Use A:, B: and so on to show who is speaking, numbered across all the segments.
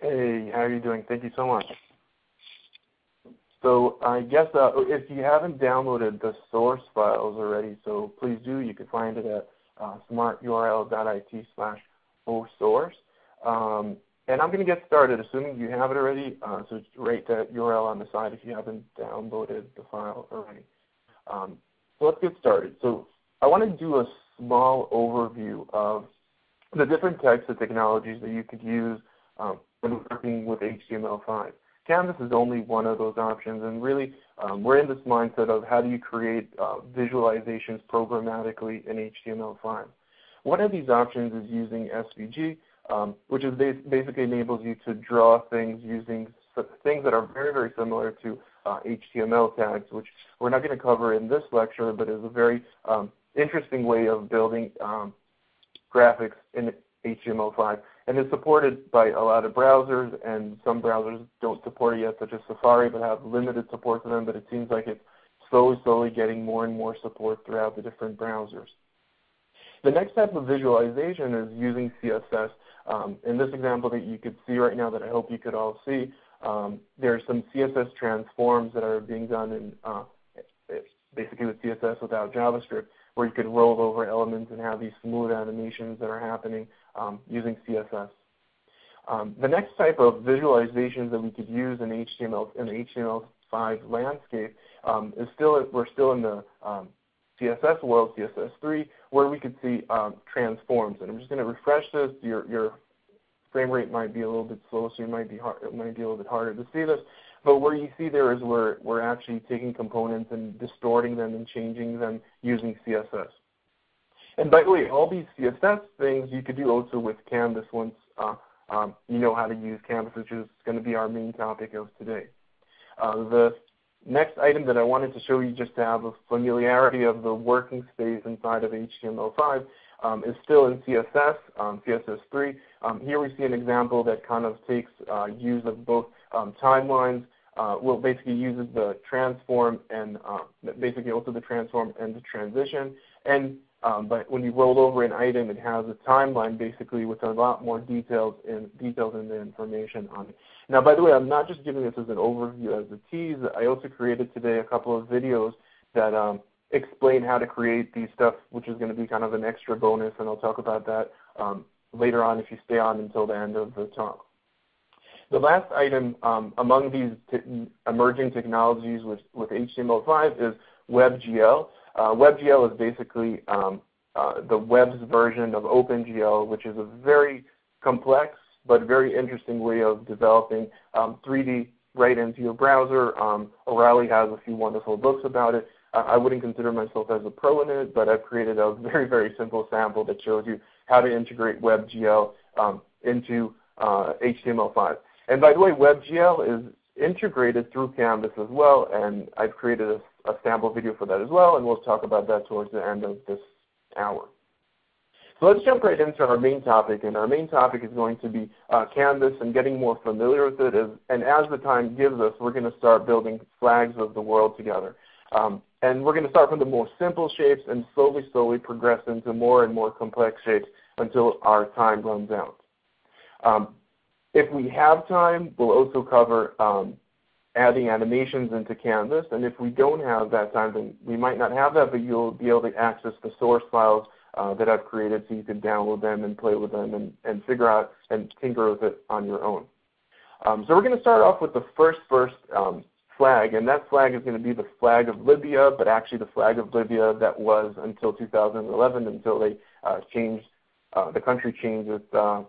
A: Hey, how are you doing? Thank you so much. So I guess if you haven't downloaded the source files already, so please do. You can find it at smarturl.it/osource. And I'm going to get started, assuming you have it already. So write that URL on the side if you haven't downloaded the file already. So let's get started. So I want to do a small overview of the different types of technologies that you could use when working with HTML5. Canvas is only one of those options, and really we're in this mindset of how do you create visualizations programmatically in HTML5. One of these options is using SVG, which is basically enables you to draw things using things that are very, very similar to HTML tags, which we're not going to cover in this lecture, but is a very interesting way of building graphics in HTML5. And it's supported by a lot of browsers, and some browsers don't support it yet, such as Safari, but have limited support for them, but it seems like it's slowly getting more and more support throughout the different browsers. The next type of visualization is using CSS. In this example that you could see right now that I hope you could all see, there are some CSS transforms that are being done in basically with CSS without JavaScript, where you could roll over elements and have these smooth animations that are happening using CSS. The next type of visualizations that we could use in the HTML5 landscape is we're still in the CSS world, CSS3, where we could see transforms. And I'm just going to refresh this. Your frame rate might be a little bit slow, so it might be a little bit harder to see this. But where you see there is where we're actually taking components and distorting them and changing them using CSS. And by the way, all these CSS things you could do also with Canvas once you know how to use Canvas, which is going to be our main topic of today. The next item that I wanted to show you just to have a familiarity of the working space inside of HTML5 is still in CSS, CSS3. Here we see an example that kind of takes use of both timelines. Well, basically uses the transform and basically also the transform and the transition. And but when you roll over an item, it has a timeline basically with a lot more details in the information on it. Now, by the way, I'm not just giving this as an overview, as a tease. I also created today a couple of videos that explain how to create these stuff, which is going to be kind of an extra bonus, and I'll talk about that later on if you stay on until the end of the talk. The last item among these emerging technologies with HTML5 is WebGL. WebGL is basically the web's version of OpenGL, which is a very complex but very interesting way of developing 3D right into your browser. O'Reilly has a few wonderful books about it. I wouldn't consider myself as a pro in it, but I've created a very, very simple sample that shows you how to integrate WebGL into HTML5. And by the way, WebGL is integrated through Canvas as well, and I've created a sample video for that as well, and we'll talk about that towards the end of this hour. So let's jump right into our main topic, and our main topic is going to be Canvas and getting more familiar with it. And as the time gives us, we're going to start building flags of the world together. And we're going to start from the more simple shapes and slowly progress into more and more complex shapes until our time runs out. If we have time, we'll also cover adding animations into Canvas. And if we don't have that time, then we might not have that, but you'll be able to access the source files that I've created so you can download them and play with them and figure out and tinker with it on your own. So we're going to start off with the first flag, and that flag is going to be the flag of Libya, but actually the flag of Libya that was until 2011, until they changed, the country changed its, how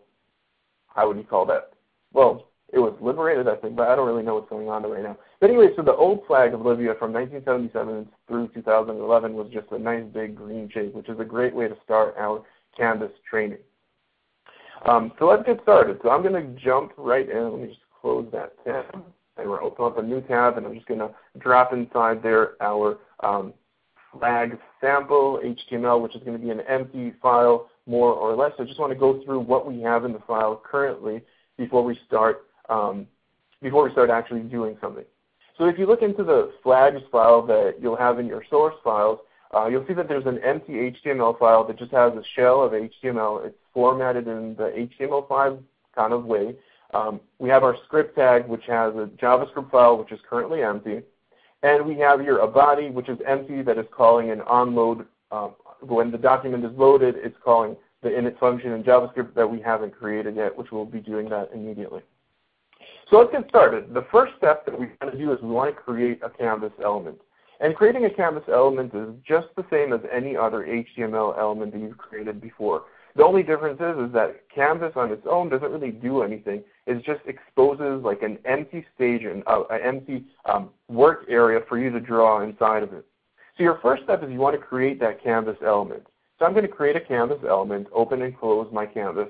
A: would you call that? Well, it was liberated, I think, but I don't really know what's going on right now. But anyway, so the old flag of Libya from 1977 through 2011 was just a nice big green shape, which is a great way to start our Canvas training. So let's get started. So I'm going to jump right in. Let me just close that tab. And we're open up a new tab, and I'm just going to drop inside there our flag sample HTML, which is going to be an empty file, more or less. So I just want to go through what we have in the file currently before we start actually doing something. So if you look into the flags file that you'll have in your source files, you'll see that there's an empty HTML file that just has a shell of HTML. It's formatted in the HTML5 kind of way. We have our script tag, which has a JavaScript file, which is currently empty. And we have here a body, which is empty, that is calling an onload. When the document is loaded, it's calling the init function in JavaScript that we haven't created yet, which we'll be doing that immediately. So let's get started. The first step that we want to do is we want to create a canvas element. And creating a canvas element is just the same as any other HTML element that you've created before. The only difference is that canvas on its own doesn't really do anything. It just exposes like an empty stage and an empty work area for you to draw inside of it. So your first step is you want to create that canvas element. So I'm going to create a canvas element, open and close my canvas,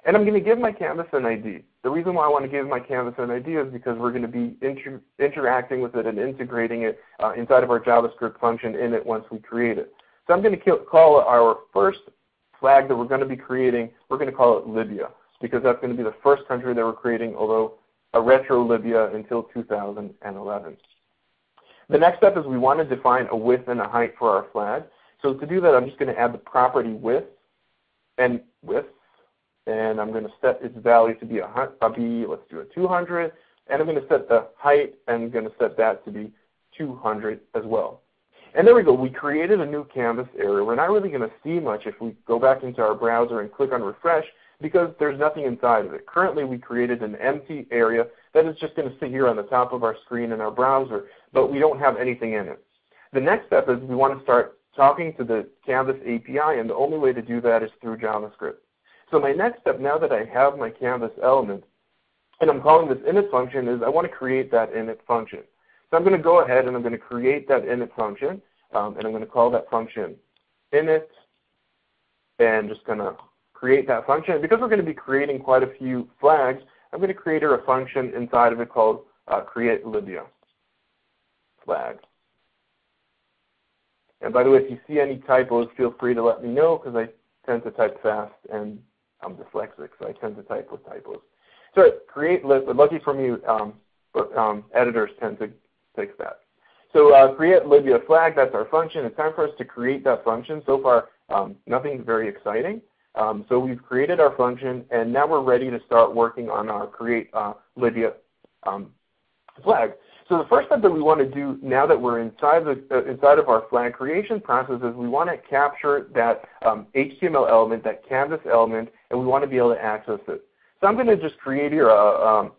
A: and I'm going to give my canvas an ID. The reason why I want to give my canvas an ID is because we're going to be interacting with it and integrating it inside of our JavaScript function in it once we create it. So I'm going to call our first flag that we're going to be creating, we're going to call it Libya, because that's going to be the first country that we're creating, although a retro Libya until 2011. The next step is we want to define a width and a height for our flag. So to do that, I'm just going to add the property width, and I'm going to set its value to be let's do a 200, and I'm going to set the height, and I'm going to set that to be 200 as well. And there we go. We created a new canvas area. We're not really going to see much if we go back into our browser and click on refresh, because there's nothing inside of it. Currently, we created an empty area that is just going to sit here on the top of our screen in our browser, but we don't have anything in it. The next step is we want to start talking to the Canvas API, and the only way to do that is through JavaScript. So my next step, now that I have my canvas element, and I'm calling this init function, is I want to create that init function. So I'm going to go ahead and I'm going to create that init function, and I'm going to call that function init, and just going to create that function. Because we're going to be creating quite a few flags, I'm going to create a function inside of it called create Libya flag. And by the way, if you see any typos, feel free to let me know, because I tend to type fast and I'm dyslexic, so I tend to type with typos. So create Libya, lucky for me, editors tend to fix that. So create Libya flag, that's our function. It's time for us to create that function. So far, nothing very exciting. So we've created our function, and now we're ready to start working on our create Libya flag. So the first step that we want to do now that we're inside of our flag creation process is we want to capture that HTML element, that canvas element, and we want to be able to access it. So I'm going to just create here a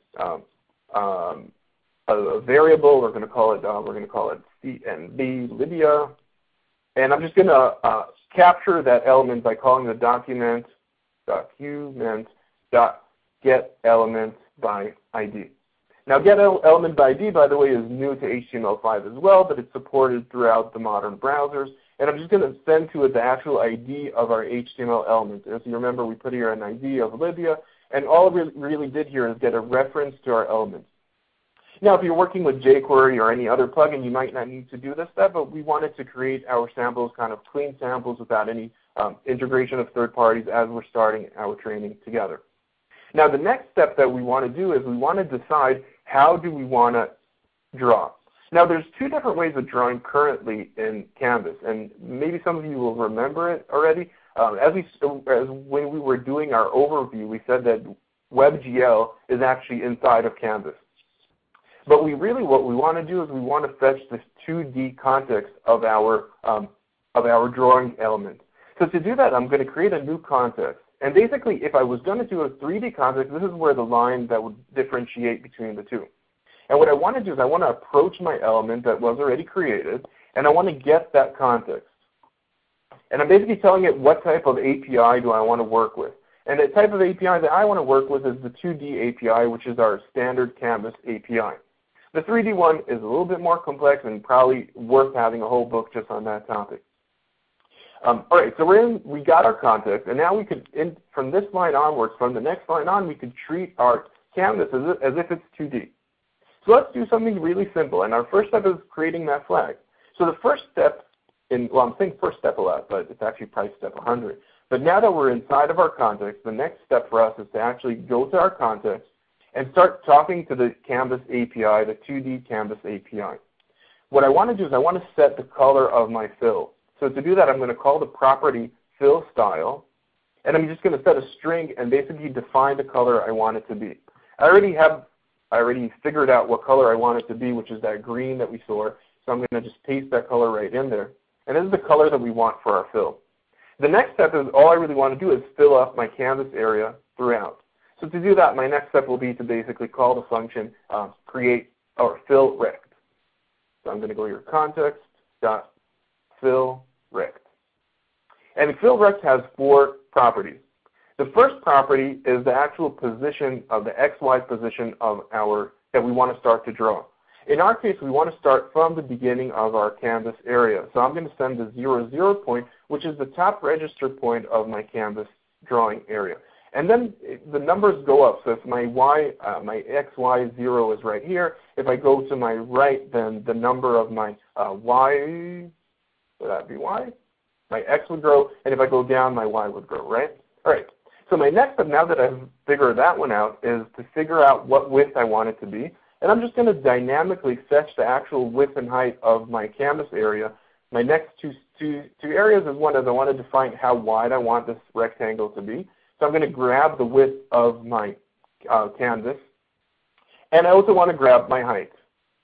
A: variable. We're going to call it CNB Libya, and I'm just going to capture that element by calling the document get element by ID. Now, get element by ID, by the way, is new to HTML5 as well, but it's supported throughout the modern browsers. And I'm just going to send to it the actual ID of our HTML element. As you remember, we put here an ID of Libya, and all we really did here is get a reference to our element. Now, if you're working with jQuery or any other plugin, you might not need to do this step, but we wanted to create our samples, kind of clean samples without any integration of third parties as we're starting our training together. Now, the next step that we want to do is we want to decide how do we want to draw. Now, there's two different ways of drawing currently in Canvas, and maybe some of you will remember it already. When we were doing our overview, we said that WebGL is actually inside of Canvas. But what we want to do is we want to fetch this 2D context of our drawing element. So to do that, I'm going to create a new context. And basically, if I was going to do a 3D context, this is where the line that would differentiate between the two. And what I want to do is I want to approach my element that was already created, and I want to get that context. And I'm basically telling it what type of API do I want to work with. And the type of API that I want to work with is the 2D API, which is our standard Canvas API. The 3D one is a little bit more complex and probably worth having a whole book just on that topic. All right, so we got our context, and now we could, from this line onwards, from the next line on, we could treat our canvas as if it's 2D. So let's do something really simple, and our first step is creating that flag. So the first step, I'm saying first step a lot, but it's actually probably step 100. But now that we're inside of our context, the next step for us is to actually go to our context and start talking to the Canvas API, the 2D Canvas API. What I want to do is I want to set the color of my fill. So to do that, I'm going to call the property fill style, and I'm just going to set a string and basically define the color I want it to be. I already figured out what color I want it to be, which is that green that we saw. So I'm going to just paste that color right in there. And this is the color that we want for our fill. The next step is all I really want to do is fill up my canvas area throughout. So to do that, my next step will be to basically call the function create or fill rect. So I'm going to go here context dot fill rect. And fill rect has 4 properties. The first property is the actual position of the XY position of that we want to start to draw. In our case, we want to start from the beginning of our canvas area. So I'm going to send the 0, 0 point, which is the top register point of my canvas drawing area. And then the numbers go up. So if my my XY 0 is right here, if I go to my right, then the number of my Y, would that be Y? My X would grow, and if I go down, my Y would grow, right? All right. So my next step, now that I've figured that one out, is to figure out what width I want it to be. And I'm just going to dynamically fetch the actual width and height of my canvas area. My next two areas is one is I want to define how wide I want this rectangle to be. So I'm going to grab the width of my canvas. And I also want to grab my height.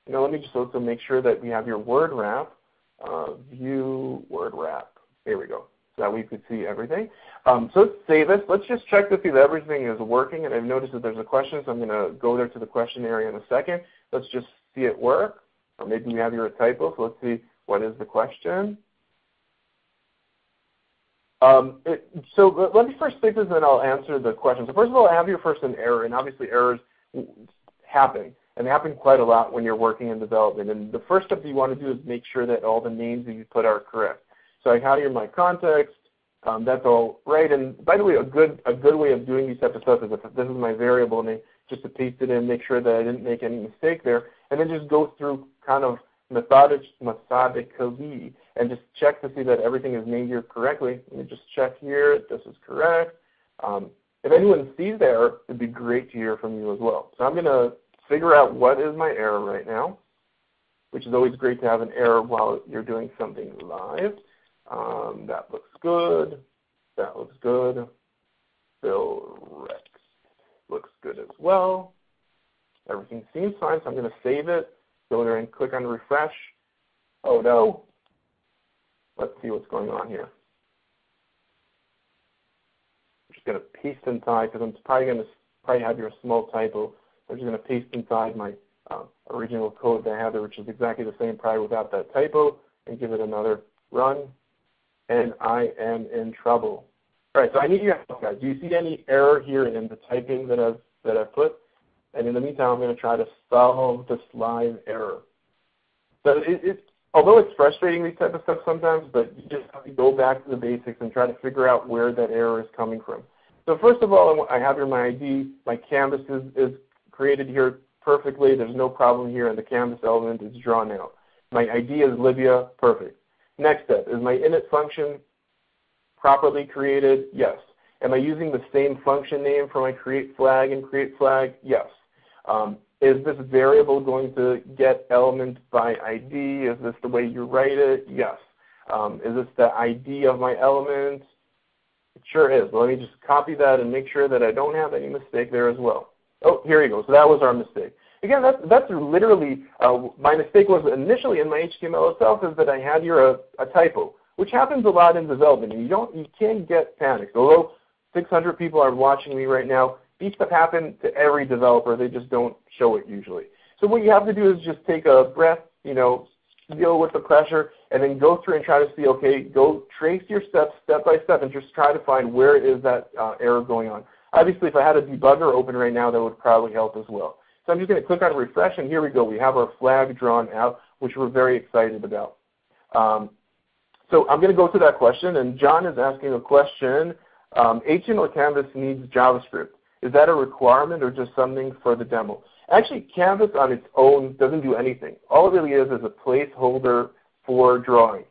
A: Now let me just also make sure that we have your word wrap. View word wrap. There we go. So that we could see everything. So let's save this. Let's just check to see that everything is working. And I've noticed that there's a question, so I'm going to go there to the question area in a second. Let's just see it work. Or maybe we have here a typo, so let's see what is the question. So let me first state this, and then I'll answer the question. So first of all, I have here first an error, and obviously errors happen. And they happen quite a lot when you're working in development. And the first step that you want to do is make sure that all the names that you put are correct. So I have here my context. That's all right. And by the way, a good way of doing these types of stuff is if this is my variable name, just to paste it in, make sure that I didn't make any mistake there, and then just go through kind of methodically and just check to see that everything is named here correctly. Let me just check here. This is correct. If anyone sees the error, it'd be great to hear from you as well. So I'm going to figure out what is my error right now, which is always great to have an error while you're doing something live. That looks good. That looks good. Fill rect looks good as well. Everything seems fine, so I'm going to save it. Go there and click on refresh. Oh no. Let's see what's going on here. I'm just going to paste inside because I'm probably going to have here a small typo. I'm just going to paste inside my original code that I have there, which is exactly the same, probably without that typo, and give it another run. And I am in trouble. All right, so I need your help, guys. Do you see any error here in the typing that I've put? And in the meantime, I'm going to try to solve this live error. So although it's frustrating, these type of stuff sometimes, but you just have to go back to the basics and try to figure out where that error is coming from. So first of all, I have here my ID. My canvas is created here perfectly. There's no problem here, and the canvas element is drawn out. My ID is Libya. Perfect. Next step, is my init function properly created? Yes. Am I using the same function name for my create flag and create flag? Yes. Is this variable going to get element by ID? Is this the way you write it? Yes. Is this the ID of my element? It sure is. Well, let me just copy that and make sure that I don't have any mistake there as well. Oh, here you go. So that was our mistake. Again, that's literally, my mistake was initially in my HTML itself is that I had here a typo, which happens a lot in development. And you can't get panicked. Although 600 people are watching me right now, these stuff happen to every developer. They just don't show it usually. So what you have to do is just take a breath, deal with the pressure, and then go through and try to see, okay, go trace your steps step by step and just try to find where is that error going on. Obviously, if I had a debugger open right now, that would probably help as well. So I'm just going to click on refresh, and here we go. We have our flag drawn out, which we're very excited about. So I'm going to go to that question, and John is asking a question. HTML Canvas needs JavaScript. Is that a requirement or just something for the demo? Actually, Canvas on its own doesn't do anything. All it really is a placeholder for drawing.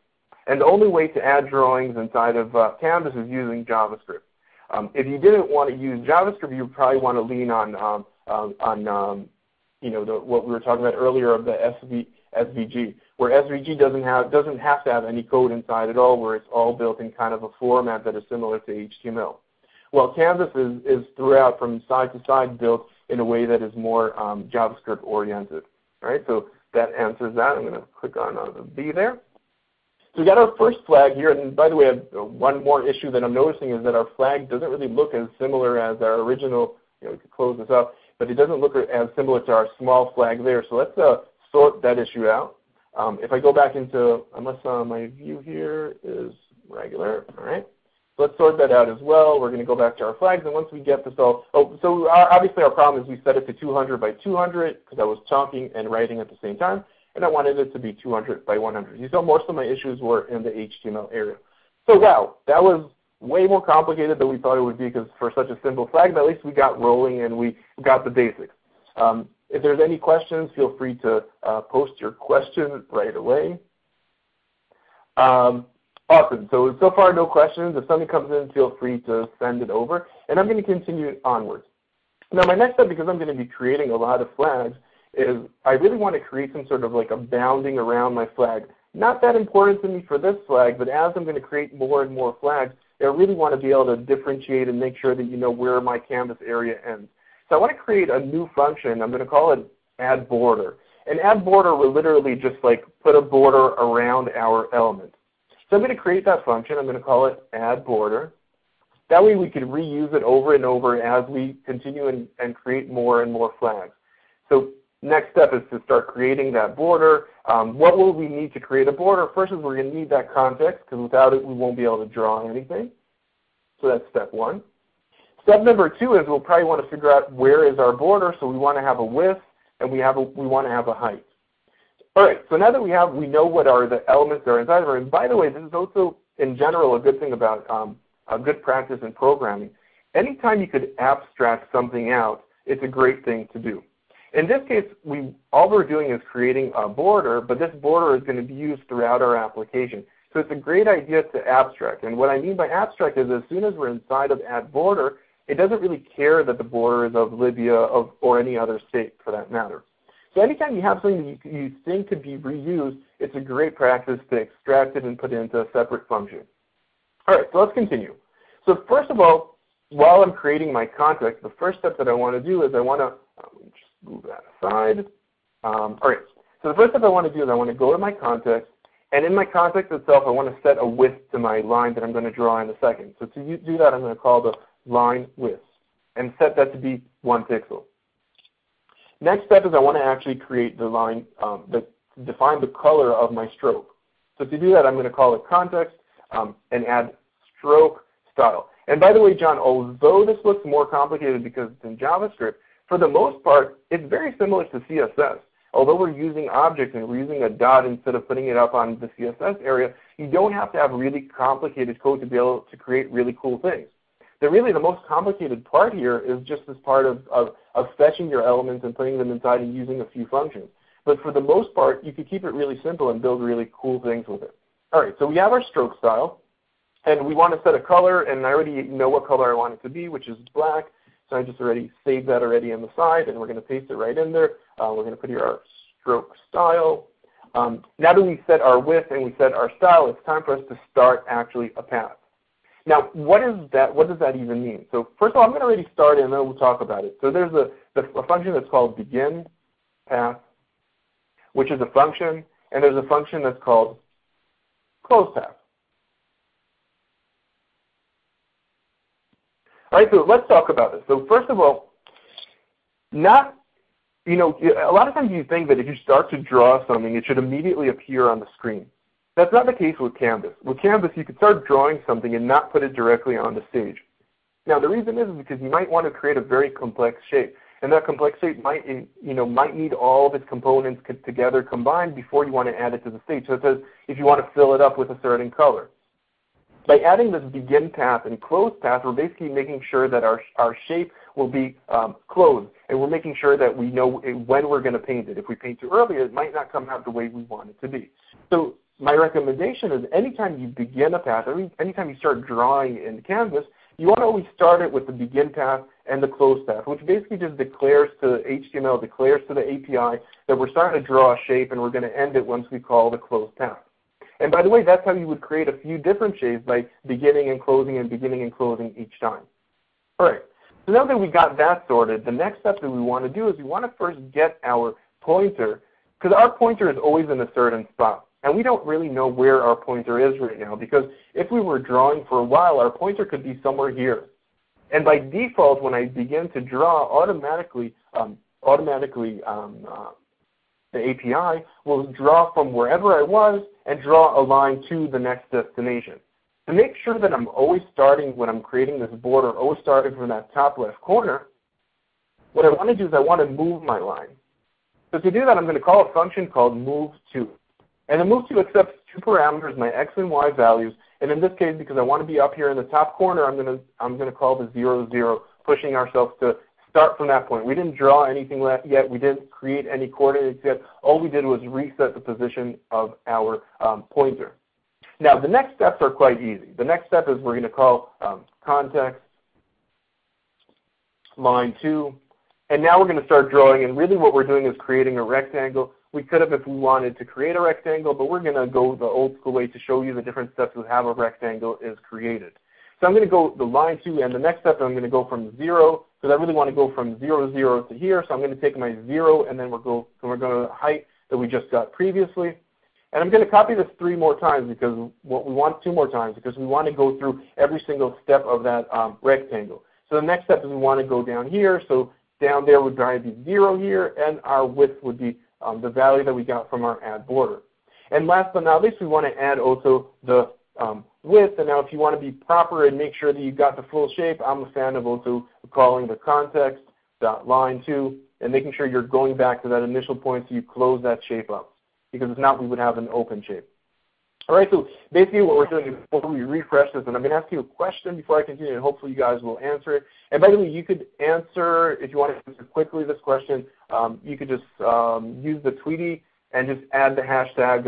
A: And the only way to add drawings inside of Canvas is using JavaScript. If you didn't want to use JavaScript, you would probably want to lean on what we were talking about earlier of the SVG, where SVG doesn't have to have any code inside at all, where it's all built in kind of a format that is similar to HTML. Well, Canvas is throughout from side to side built in a way that is more JavaScript oriented. All right, so that answers that. I'm going to click on the B there. So we got our first flag here, and by the way, one more issue that I'm noticing is that our flag doesn't really look as similar as our original, we could close this up, but it doesn't look as similar to our small flag there. So let's sort that issue out. If I go back into, unless my view here is regular, all right. So let's sort that out as well. We're going to go back to our flags, and once we get this all, obviously our problem is we set it to 200 by 200 because I was talking and writing at the same time. And I wanted it to be 200 by 100. You saw most of my issues were in the HTML area. So wow, that was way more complicated than we thought it would be because for such a simple flag, but at least we got rolling and we got the basics. If there's any questions, feel free to post your question right away. Awesome. So far, no questions. If something comes in, feel free to send it over. And I'm going to continue onwards. Now my next step, because I'm going to be creating a lot of flags, is I really want to create some sort of like a bounding around my flag. Not that important to me for this flag, but as I'm going to create more and more flags, I really want to be able to differentiate and make sure that you know where my canvas area ends. So I want to create a new function. I'm going to call it add border. And add border will literally just like put a border around our element. So I'm going to create that function. I'm going to call it add border. That way we can reuse it over and over as we continue and create more and more flags. So next step is to start creating that border. What will we need to create a border? First is we're going to need that context because without it we won't be able to draw anything. So that's step one. Step number two is we'll probably want to figure out where is our border. So we want to have a width and we want to have a height. All right, so now that we know what are the elements that are inside of it. And by the way, this is also in general a good thing about a good practice in programming. Anytime you could abstract something out, it's a great thing to do. In this case, all we're doing is creating a border, but this border is going to be used throughout our application. So it's a great idea to abstract. And what I mean by abstract is as soon as we're inside of add border, it doesn't really care that the border is of Libya or any other state for that matter. So anytime you have something that you think could be reused, it's a great practice to extract it and put it into a separate function. All right, so let's continue. So first of all, while I'm creating my context, the first step that I want to do is I want to just move that aside. All right, so the first step I want to do is I want to go to my context, and in my context itself, I want to set a width to my line that I'm going to draw in a second. So to do that, I'm going to call the line width and set that to be 1 pixel. Next step is I want to actually create the line, define the color of my stroke. So to do that, I'm going to call it context and add stroke style. And by the way, John, although this looks more complicated because it's in JavaScript, for the most part, it's very similar to CSS. Although we're using objects and we're using a dot instead of putting it up on the CSS area, you don't have to have really complicated code to be able to create really cool things. Really, the most complicated part here is just this part of fetching your elements and putting them inside and using a few functions. But for the most part, you can keep it really simple and build really cool things with it. All right, so we have our stroke style, and we want to set a color, and I already know what color I want it to be, which is black. So I just already saved that already on the side, and we're going to paste it right in there. We're going to put here our stroke style. Now that we set our width and we set our style, it's time for us to start actually a path. Now, what is that? What does that even mean? So first of all, I'm going to already start it, and then we'll talk about it. So there's a function that's called begin path, which is a function, and there's a function that's called close path. All right, so let's talk about this. So first of all, a lot of times you think that if you start to draw something, it should immediately appear on the screen. That's not the case with Canvas. With Canvas, you could start drawing something and not put it directly on the stage. Now, the reason is because you might want to create a very complex shape, and that complex shape might need all of its components together combined before you want to add it to the stage. So it says if you want to fill it up with a certain color. By adding this begin path and close path, we're basically making sure that our shape will be closed, and we're making sure that we know when we're going to paint it. If we paint too early, it might not come out the way we want it to be. So my recommendation is anytime you begin a path, or anytime you start drawing in Canvas, you want to always start it with the begin path and the close path, which basically just declares to HTML, declares to the API that we're starting to draw a shape and we're going to end it once we call the close path. And by the way, that's how you would create a few different shapes by beginning and closing each time. All right. So now that we got that sorted, the next step that we want to do is we want to first get our pointer, because our pointer is always in a certain spot. And we don't really know where our pointer is right now, because if we were drawing for a while, our pointer could be somewhere here. And by default, when I begin to draw, automatically the API will draw from wherever I was and draw a line to the next destination. To make sure that I'm always starting, when I'm creating this border, always starting from that top left corner, what I want to do is I want to move my line. So to do that, I'm going to call a function called move_to. And the move_to accepts two parameters, my x and y values. And in this case, because I want to be up here in the top corner, I'm going to call the 0, 0, pushing ourselves to start from that point. We didn't draw anything yet. We didn't create any coordinates yet. All we did was reset the position of our pointer. Now, the next steps are quite easy. The next step is we're going to call context line 2. And now we're going to start drawing. And really what we're doing is creating a rectangle. We could have if we wanted to create a rectangle, but we're going to go the old school way to show you the different steps of how a rectangle is created. So I'm going to go the line 2, and the next step I'm going to go from 0, because I really want to go from 0, 0 to here. So I'm going to take my 0, and then we're going to the height that we just got previously. And I'm going to copy this 3 more times, because what we want 2 more times, because we want to go through every single step of that rectangle. So the next step is we want to go down here. So down there would probably be 0 here, and our width would be the value that we got from our add border. And last but not least, we want to add also the width. And now if you want to be proper and make sure that you got the full shape, I'm a fan of also calling the context.line2 and making sure you're going back to that initial point so you close that shape up. Because if not, we would have an open shape. All right, so basically what we're doing is before we refresh this, and I'm going to ask you a question before I continue, and hopefully you guys will answer it. And by the way, you could answer, if you want to answer quickly this question, you could just use the Tweety and just add the hashtag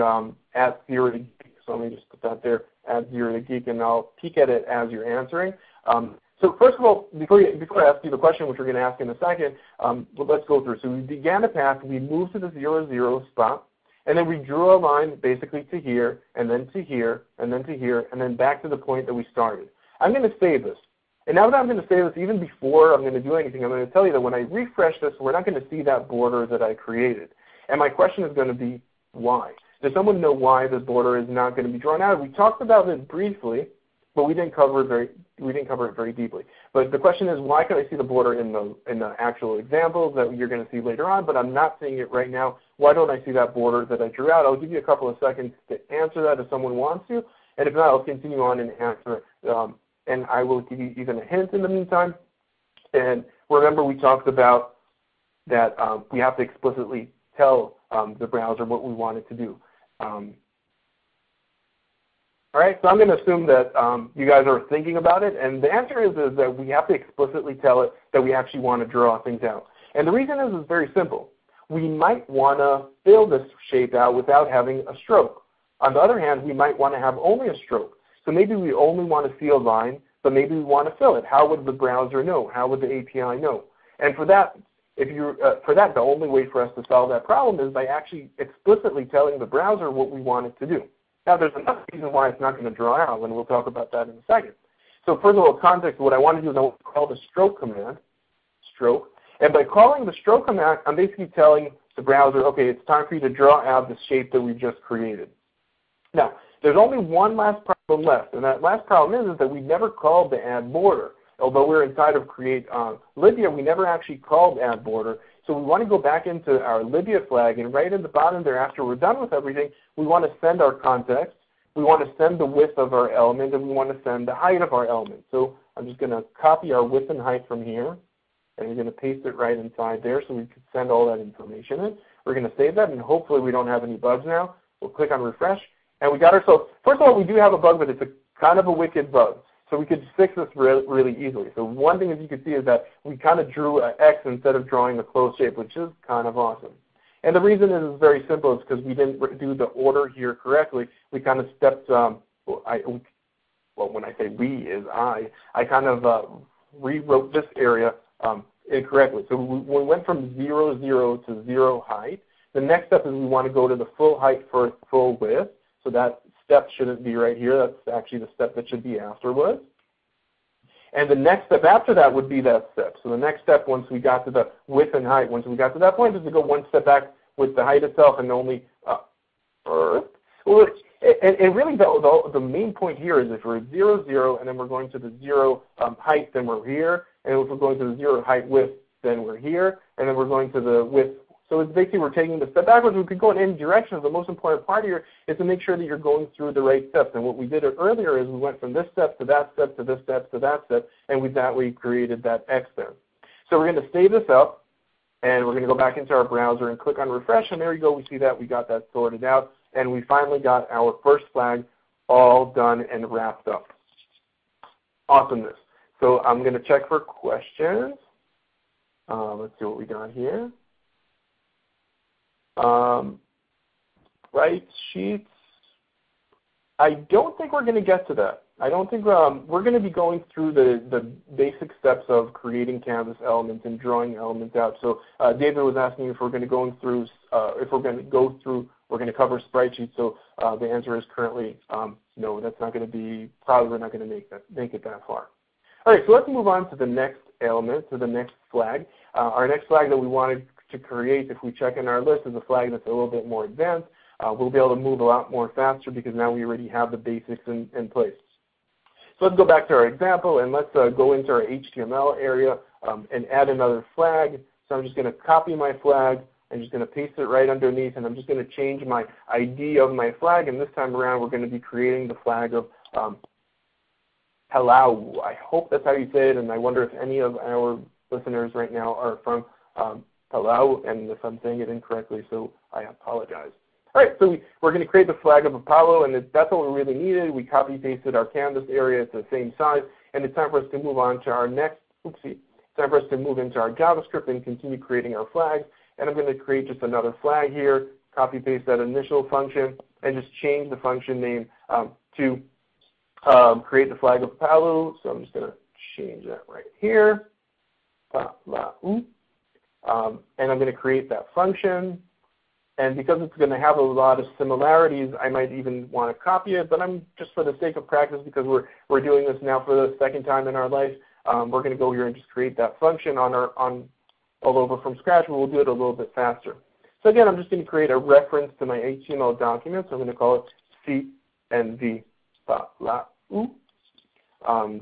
A: @0togeek. So let me just put that there, @0togeek, and I'll peek at it as you're answering. So first of all, before I ask you the question, which we're going to ask in a second, let's go through. So we began a path, we moved to the 0, 0 spot. And then we drew a line basically to here, and then to here, and then to here, and then back to the point that we started. I'm going to save this. And now that I'm going to save this, even before I'm going to do anything, I'm going to tell you that when I refresh this, we're not going to see that border that I created. And my question is going to be, why? Does someone know why this border is not going to be drawn out? We talked about it briefly, but we didn't cover it very deeply. But the question is, why can I see the border in the actual examples that you're going to see later on, but I'm not seeing it right now? Why don't I see that border that I drew out? I'll give you a couple of seconds to answer that if someone wants to, and if not, I'll continue on and answer it. And I will give you even a hint in the meantime. And remember, we talked about that we have to explicitly tell the browser what we want it to do. All right, so I'm going to assume that you guys are thinking about it, and the answer is that we have to explicitly tell it that we actually want to draw things out. And the reason is very simple. We might want to fill this shape out without having a stroke. On the other hand, we might want to have only a stroke. So maybe we only want to see a line, but maybe we want to fill it. How would the browser know? How would the API know? And for that, the only way for us to solve that problem is by actually explicitly telling the browser what we want it to do. Now, there's another reason why it's not going to draw out, and we'll talk about that in a second. So first of all, context, what I want to do is I want to call the stroke command, stroke. And by calling the stroke command, I'm basically telling the browser, okay, it's time for you to draw out the shape that we just created. Now, there's only one last problem left, and that last problem is that we never called the add border. Although we're inside of create Libya, we never actually called add border. So we want to go back into our Libya flag, and right in the bottom there, after we're done with everything, we want to send our context, we want to send the width of our element, and we want to send the height of our element. So I'm just going to copy our width and height from here, and we're going to paste it right inside there so we can send all that information in. We're going to save that, and hopefully we don't have any bugs now. We'll click on refresh, and we got ourselves, first of all, we do have a bug, but it's a kind of a wicked bug. So we could fix this really easily. So one thing, as you can see, is that we kind of drew an X instead of drawing a closed shape, which is kind of awesome. And the reason is very simple. It's because we didn't do the order here correctly. We kind of stepped, well, when I say we is I kind of rewrote this area incorrectly. So we went from 0, 0 to 0 height. The next step is we want to go to the full height for full width. So that step shouldn't be right here. That's actually the step that should be afterwards. And the next step after that would be that step. So the next step, once we got to the width and height, once we got to that point, is to go one step back with the height itself and only first. Well, and really the main point here is if we're 0, 0, and then we're going to the 0 height, then we're here. And if we're going to the 0 height width, then we're here. And then we're going to the width. So it's basically we're taking the step backwards. We could go in any direction. The most important part here is to make sure that you're going through the right steps. And what we did earlier is we went from this step to that step to this step to that step, and with that we created that X there. So we're going to save this up, and we're going to go back into our browser and click on refresh, and there you go. We see that we got that sorted out, and we finally got our first flag all done and wrapped up. Awesomeness. So I'm going to check for questions. Let's see what we got here. Right sheets. I don't think we're going to get to that. I don't think we're going to be going through the basic steps of creating Canvas elements and drawing elements out. So David was asking if we're going to go through, we're going to cover sprite sheets. So the answer is currently no. That's not going to be. Probably we're not going to make it that far. All right. So let's move on to the next element, to the next flag. Our next flag that we wanted to create, if we check in our list, is a flag that's a little bit more advanced. We'll be able to move a lot more faster because now we already have the basics in place. So let's go back to our example, and let's go into our HTML area and add another flag. So I'm just going to copy my flag. I'm just going to paste it right underneath, and I'm just going to change my ID of my flag. And this time around, we're going to be creating the flag of Palau. I hope that's how you say it, and I wonder if any of our listeners right now are from Palau, and if I'm saying it incorrectly, so I apologize. All right, so we're going to create the flag of Apollo, and that's what we really needed. We copy-pasted our canvas area. It's the same size, and it's time for us to move on to our next, it's time for us to move into our JavaScript and continue creating our flags. And I'm going to create just another flag here, copy-paste that initial function, and just change the function name to create the flag of Apollo. So I'm just going to change that right here, Palau. And I'm going to create that function. And because it's going to have a lot of similarities, I might even want to copy it. But I'm just for the sake of practice, because we're doing this now for the second time in our life, we're going to go here and just create that function all over from scratch. But we'll do it a little bit faster. So again, I'm just going to create a reference to my HTML document. So I'm going to call it CNV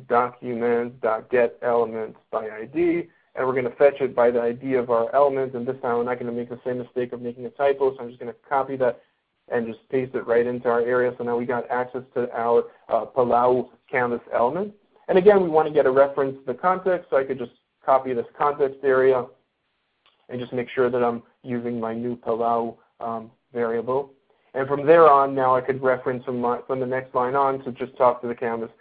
A: documents.getElementsById. And we're going to fetch it by the ID of our element. And this time we're not going to make the same mistake of making a typo. So I'm just going to copy that and just paste it right into our area. So now we got access to our Palau canvas element. And again, we want to get a reference to the context. So I could just copy this context area and just make sure that I'm using my new Palau variable. And from there on, now I could reference from the next line on to just talk to the canvas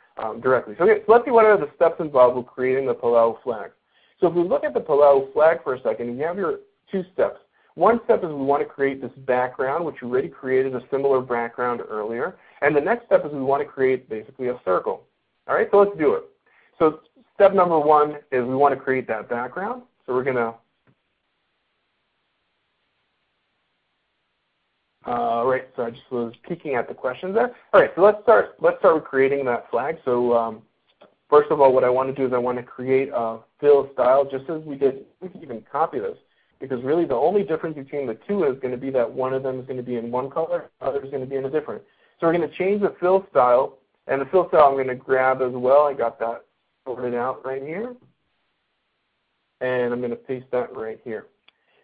A: directly. So, okay, so let's see what are the steps involved with creating the Palau flag. So if we look at the Palau flag for a second, you have your two steps. One step is we want to create this background, which we already created a similar background earlier. And the next step is we want to create basically a circle. All right, so let's do it. So step number one is we want to create that background. So we're going to right, so I just was peeking at the questions there. All right, so let's start with creating that flag. So first of all, what I want to do is I want to create a fill style, just as we did. We can even copy this, because really the only difference between the two is going to be that one of them is going to be in one color, the other is going to be in a different. So we're going to change the fill style, and the fill style I'm going to grab as well. I got that sorted out right here, and I'm going to paste that right here.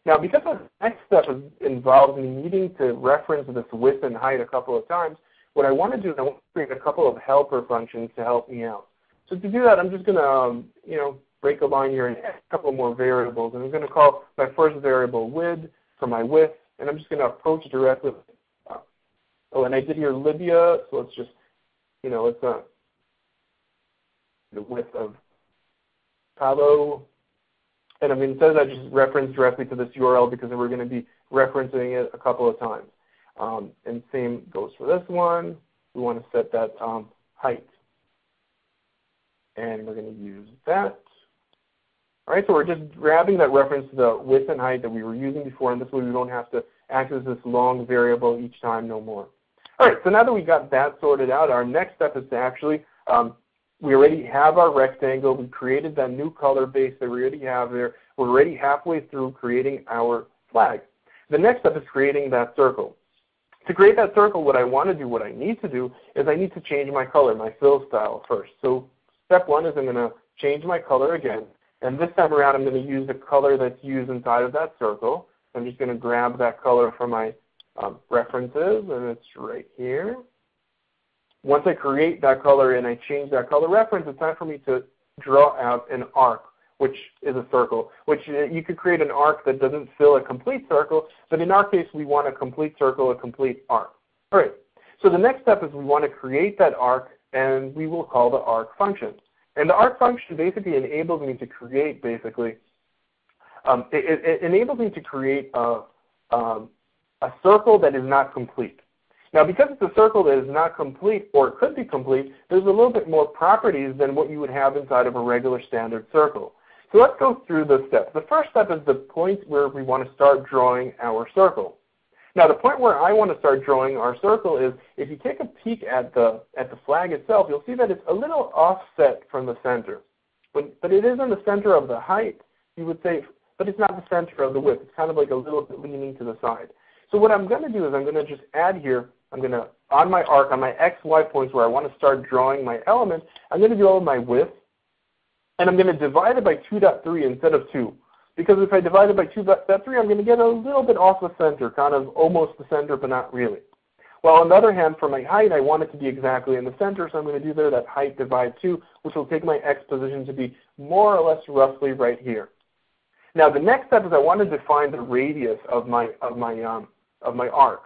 A: Now, because the next step involves me needing to reference this width and height a couple of times, what I want to do is I want to create a couple of helper functions to help me out. So to do that, I'm just going to, break a line here and add a couple more variables. And I'm going to call my first variable width for my width, and I'm just going to approach directly. And I did here Libya, so let's just, it's the width of Palo. And I mean, it says I just reference directly to this URL because we're going to be referencing it a couple of times. And same goes for this one. We want to set that height. And we're going to use that. All right, so we're just grabbing that reference to the width and height that we were using before, and this way we don't have to access this long variable each time no more. All right, so now that we got that sorted out, our next step is to actually, we already have our rectangle. We created that new color base that we already have there. We're already halfway through creating our flag. The next step is creating that circle. To create that circle, what I need to do is I need to change my color, my fill style first. So step one is I'm going to change my color again. And this time around, I'm going to use the color that's used inside of that circle. I'm just going to grab that color from my references, and it's right here. Once I create that color and I change that color reference, it's time for me to draw out an arc, which is a circle, which you could create an arc that doesn't fill a complete circle, but in our case, we want a complete circle, a complete arc. All right, so the next step is we want to create that arc, and we will call the arc function. And the arc function basically enables me to create it enables me to create a circle that is not complete. Now, because it's a circle that is not complete, or it could be complete, there's a little bit more properties than what you would have inside of a regular standard circle. So let's go through the steps. The first step is the point where we want to start drawing our circle. Now, the point where I want to start drawing our circle is if you take a peek at the flag itself, you'll see that it's a little offset from the center. But it is in the center of the height, you would say, but it's not the center of the width. It's kind of like a little bit leaning to the side. So what I'm going to do is I'm going to just add here, I'm going to, on my arc, on my X, Y points where I want to start drawing my element, I'm going to do all of my width, and I'm going to divide it by 2.3 instead of 2. Because if I divide it by 2.3, I'm going to get a little bit off the center, kind of almost the center, but not really. Well, on the other hand, for my height, I want it to be exactly in the center, so I'm going to do there that height divide 2, which will take my X position to be more or less roughly right here. Now, the next step is I want to define the radius of my arc,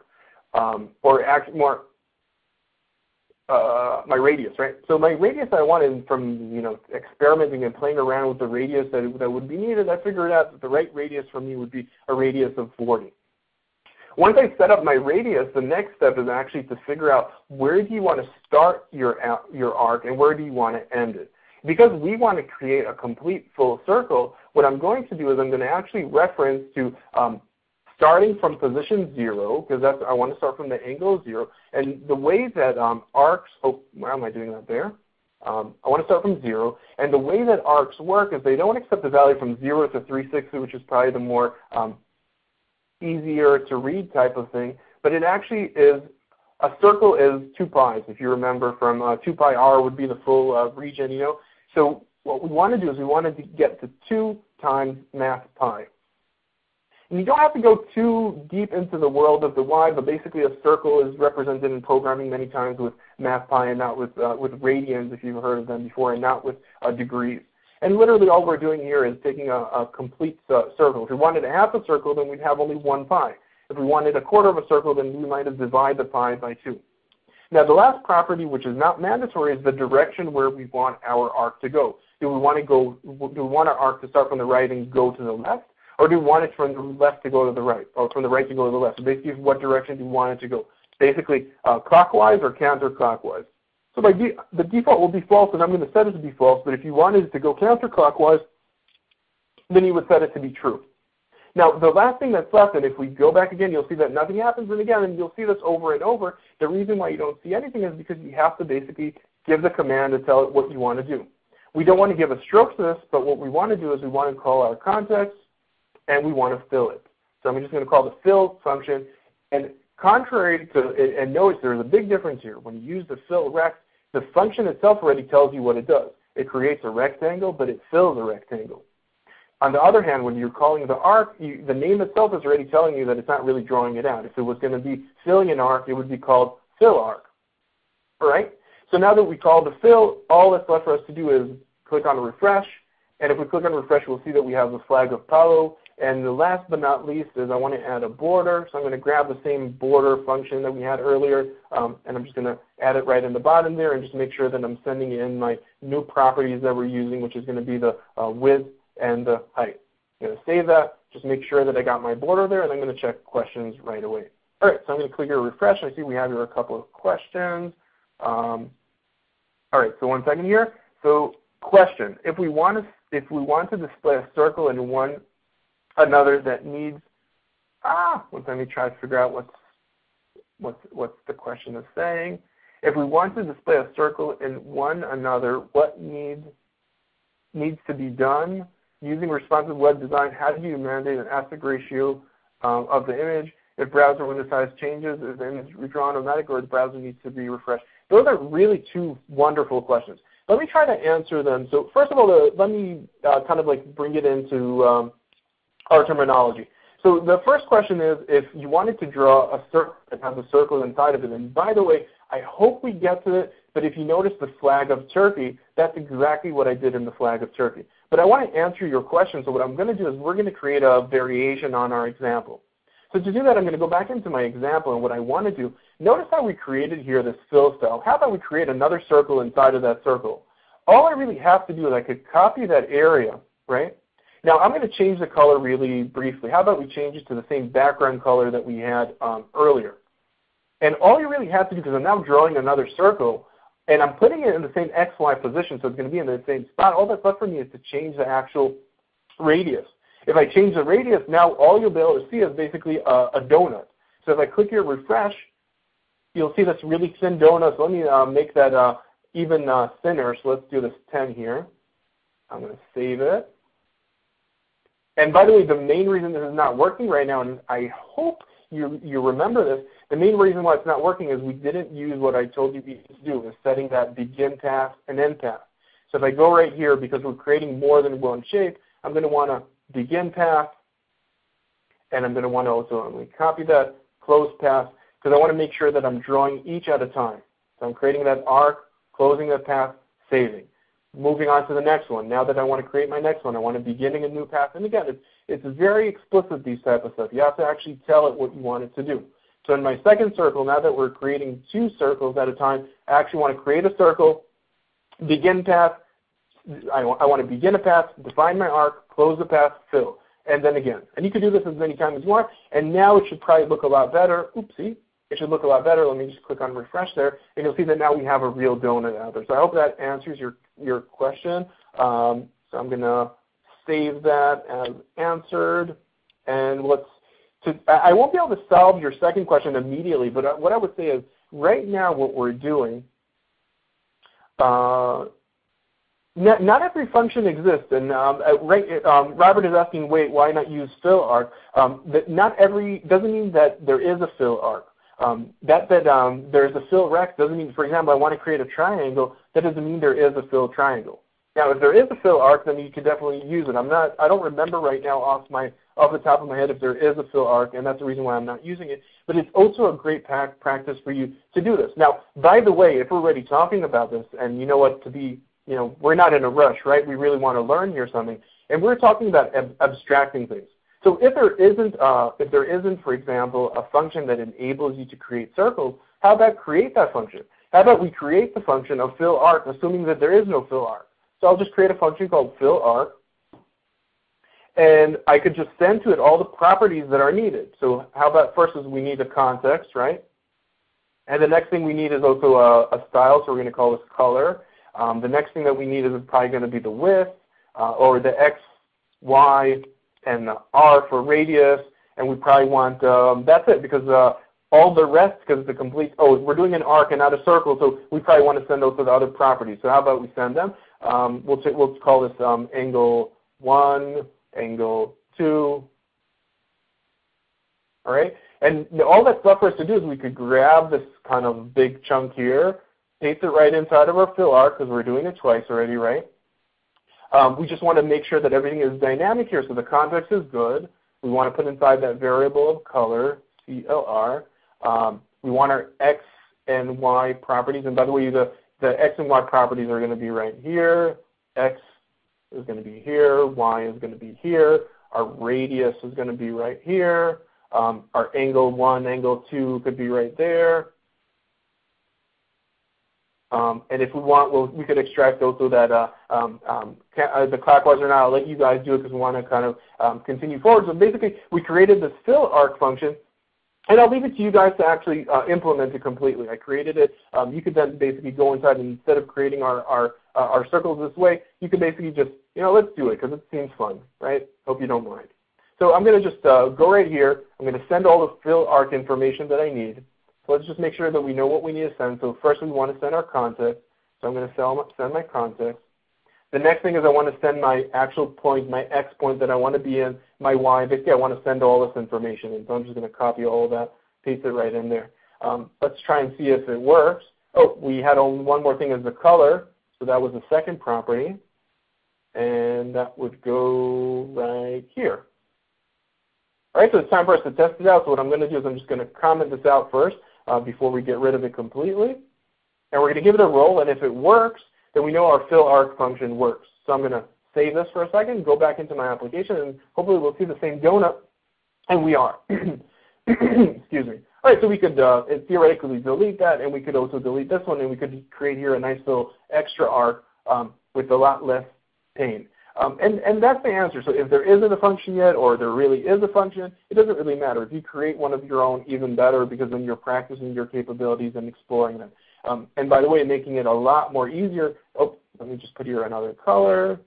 A: or actually more my radius, right? So my radius I wanted from experimenting and playing around with the radius that would be needed, I figured out that the right radius for me would be a radius of 40. Once I set up my radius, the next step is actually to figure out where do you want to start your arc and where do you want to end it. Because we want to create a complete full circle, what I'm going to do is I'm going to actually reference to starting from position 0, because I want to start from the angle of 0. And the way that arcs, why am I doing that there? I want to start from 0. And the way that arcs work is they don't accept the value from 0 to 360, which is probably the more easier to read type of thing. But it actually is, a circle is 2 pi's, if you remember from 2 pi r would be the full region, So what we want to do is we want to get to 2 times math pi. And you don't have to go too deep into the world of the y, but basically a circle is represented in programming many times with math pi and not with radians, if you've heard of them before, and not with degrees. And literally all we're doing here is taking a complete circle. If we wanted a half a circle, then we'd have only 1 pi. If we wanted a quarter of a circle, then we might have divided the pi by 2. Now, the last property, which is not mandatory, is the direction where we want our arc to go. Do we want our arc to start from the right and go to the left? Or do we want it from the left to go to the right, or from the right to go to the left? So basically, what direction do we want it to go? Basically, clockwise or counterclockwise. So by the default will be false, and I'm going to set it to be false. But if you wanted it to go counterclockwise, then you would set it to be true. Now, the last thing that's left, and if we go back again, you'll see that nothing happens, and again, and you'll see this over and over. The reason why you don't see anything is because you have to basically give the command to tell it what you want to do. We don't want to give a stroke to this, but what we want to do is we want to call our context, and we want to fill it. So I'm just going to call the fill function. And contrary to, and notice there's a big difference here. When you use the fill rect, the function itself already tells you what it does. It creates a rectangle, but it fills a rectangle. On the other hand, when you're calling the arc, the name itself is already telling you that it's not really drawing it out. If it was going to be filling an arc, it would be called fill arc. All right? So now that we call the fill, all that's left for us to do is click on refresh. And if we click on refresh, we'll see that we have the flag of Palo. And the last but not least is I want to add a border. So I'm going to grab the same border function that we had earlier, and I'm just going to add it right in the bottom there and just make sure that I'm sending in my new properties that we're using, which is going to be the width and the height. I'm going to save that, just make sure that I got my border there, and I'm going to check questions right away. All right, so I'm going to click here refresh. I see we have here a couple of questions. All right, so 1 second here. So question, if we want to display a circle in another that needs, let me try to figure out what the question is saying. If we want to display a circle in one another, what needs to be done? Using responsive web design, how do you mandate an aspect ratio of the image? If browser window size changes, is the image redrawn automatically, or the browser needs to be refreshed? Those are really two wonderful questions. Let me try to answer them. So first of all, let me kind of like bring it into our terminology. So the first question is if you wanted to draw a circle that has a circle inside of it. And by the way, I hope we get to it, but if you notice the flag of Turkey, that's exactly what I did in the flag of Turkey. But I want to answer your question, so what I'm going to do is we're going to create a variation on our example. So to do that, I'm going to go back into my example, and what I want to do, notice how we created here this fill style. How about we create another circle inside of that circle? All I really have to do is I could copy that area, right? Now I'm going to change the color really briefly. How about we change it to the same background color that we had earlier? And all you really have to do, because I'm now drawing another circle, and I'm putting it in the same XY position, so it's going to be in the same spot. All that's left for me is to change the actual radius. If I change the radius, now all you'll be able to see is basically a donut. So if I click here, refresh, you'll see this really thin donut. So let me make that even thinner. So let's do this 10 here. I'm going to save it. And by the way, the main reason this is not working right now, and I hope you remember this, the main reason why it's not working is we didn't use what I told you to do, is setting that begin path and end path. So if I go right here, because we're creating more than one shape, I'm going to want to begin path, and I'm going to want to also copy that, close path, because I want to make sure that I'm drawing each at a time. So I'm creating that arc, closing that path, saving. Moving on to the next one. Now that I want to create my next one, I want to beginning a new path. And again, it's very explicit, these type of stuff. You have to actually tell it what you want it to do. So in my second circle, now that we're creating two circles at a time, I actually want to create a circle, begin path. I want to begin a path, define my arc, close the path, fill, and then again. And you can do this as many times as you want. And now it should probably look a lot better. Oopsie. It should look a lot better. Let me just click on refresh there, and you'll see that now we have a real donut out there. So I hope that answers your question. So I'm going to save that as answered. And I won't be able to solve your second question immediately, but what I would say is right now what we're doing, not every function exists. And Robert is asking, wait, why not use fill arc? Not every doesn't mean that there is a fill arc. There's a fill rect doesn't mean, for example, I want to create a triangle. That doesn't mean there is a fill triangle. Now, if there is a fill arc, then you can definitely use it. I don't remember right now off the top of my head if there is a fill arc, and that's the reason why I'm not using it. But it's also a great practice for you to do this. Now, by the way, if we're already talking about this, and you know what, we're not in a rush, right? We really want to learn here something, and we're talking about abstracting things. So if there isn't, for example, a function that enables you to create circles, how about create that function? How about we create the function of fill arc, assuming that there is no fill arc? So I'll just create a function called fill arc, and I could just send to it all the properties that are needed. So how about first is we need a context, right? And the next thing we need is also a style, so we're going to call this color. The next thing that we need is probably going to be the width, or the X, Y, and the R for radius, and we probably want, that's it, because all the rest, because it's a complete, we're doing an arc and not a circle, so we probably want to send those to the other properties. So how about we send them? We'll call this angle 1, angle 2, all right? And all that's left for us to do is we could grab this kind of big chunk here, paste it right inside of our fill arc, because we're doing it twice already, right? We just want to make sure that everything is dynamic here, so the context is good. We want to put inside that variable of color, CLR. We want our X and Y properties, and by the way, the X and Y properties are going to be right here. X is going to be here. Y is going to be here. Our radius is going to be right here. Our angle 1, angle 2 could be right there. And if we want, we could extract also that the clockwise or not. I'll let you guys do it because we want to kind of continue forward. So basically, we created this fill arc function, and I'll leave it to you guys to actually implement it completely. I created it. You could then basically go inside, and instead of creating our circles this way, you could basically just, let's do it because it seems fun, right? Hope you don't mind. So I'm going to just go right here. I'm going to send all the fill arc information that I need. let's just make sure that we know what we need to send. So first we want to send our context. So I'm going to send my context. The next thing is I want to send my actual point, my X point that I want to be in, my Y. Basically, I want to send all this information in. So I'm just going to copy all of that, paste it right in there. Let's try and see if it works. Oh, we had only one more thing as the color. So that was the second property. And that would go right here. All right, so it's time for us to test it out. So what I'm going to do is I'm just going to comment this out first before we get rid of it completely. And we're going to give it a roll, and if it works, then we know our fill arc function works. So I'm going to save this for a second, go back into my application, and hopefully we'll see the same donut, and we are. Excuse me. All right, so we could theoretically delete that, and we could also delete this one, and we could create here a nice little extra arc with a lot less pain. And that's the answer. So if there isn't a function yet, or there really is a function, it doesn't really matter. If you create one of your own, even better, because then you're practicing your capabilities and exploring them. And by the way, making it a lot more easier. Oh, let me just put here another color.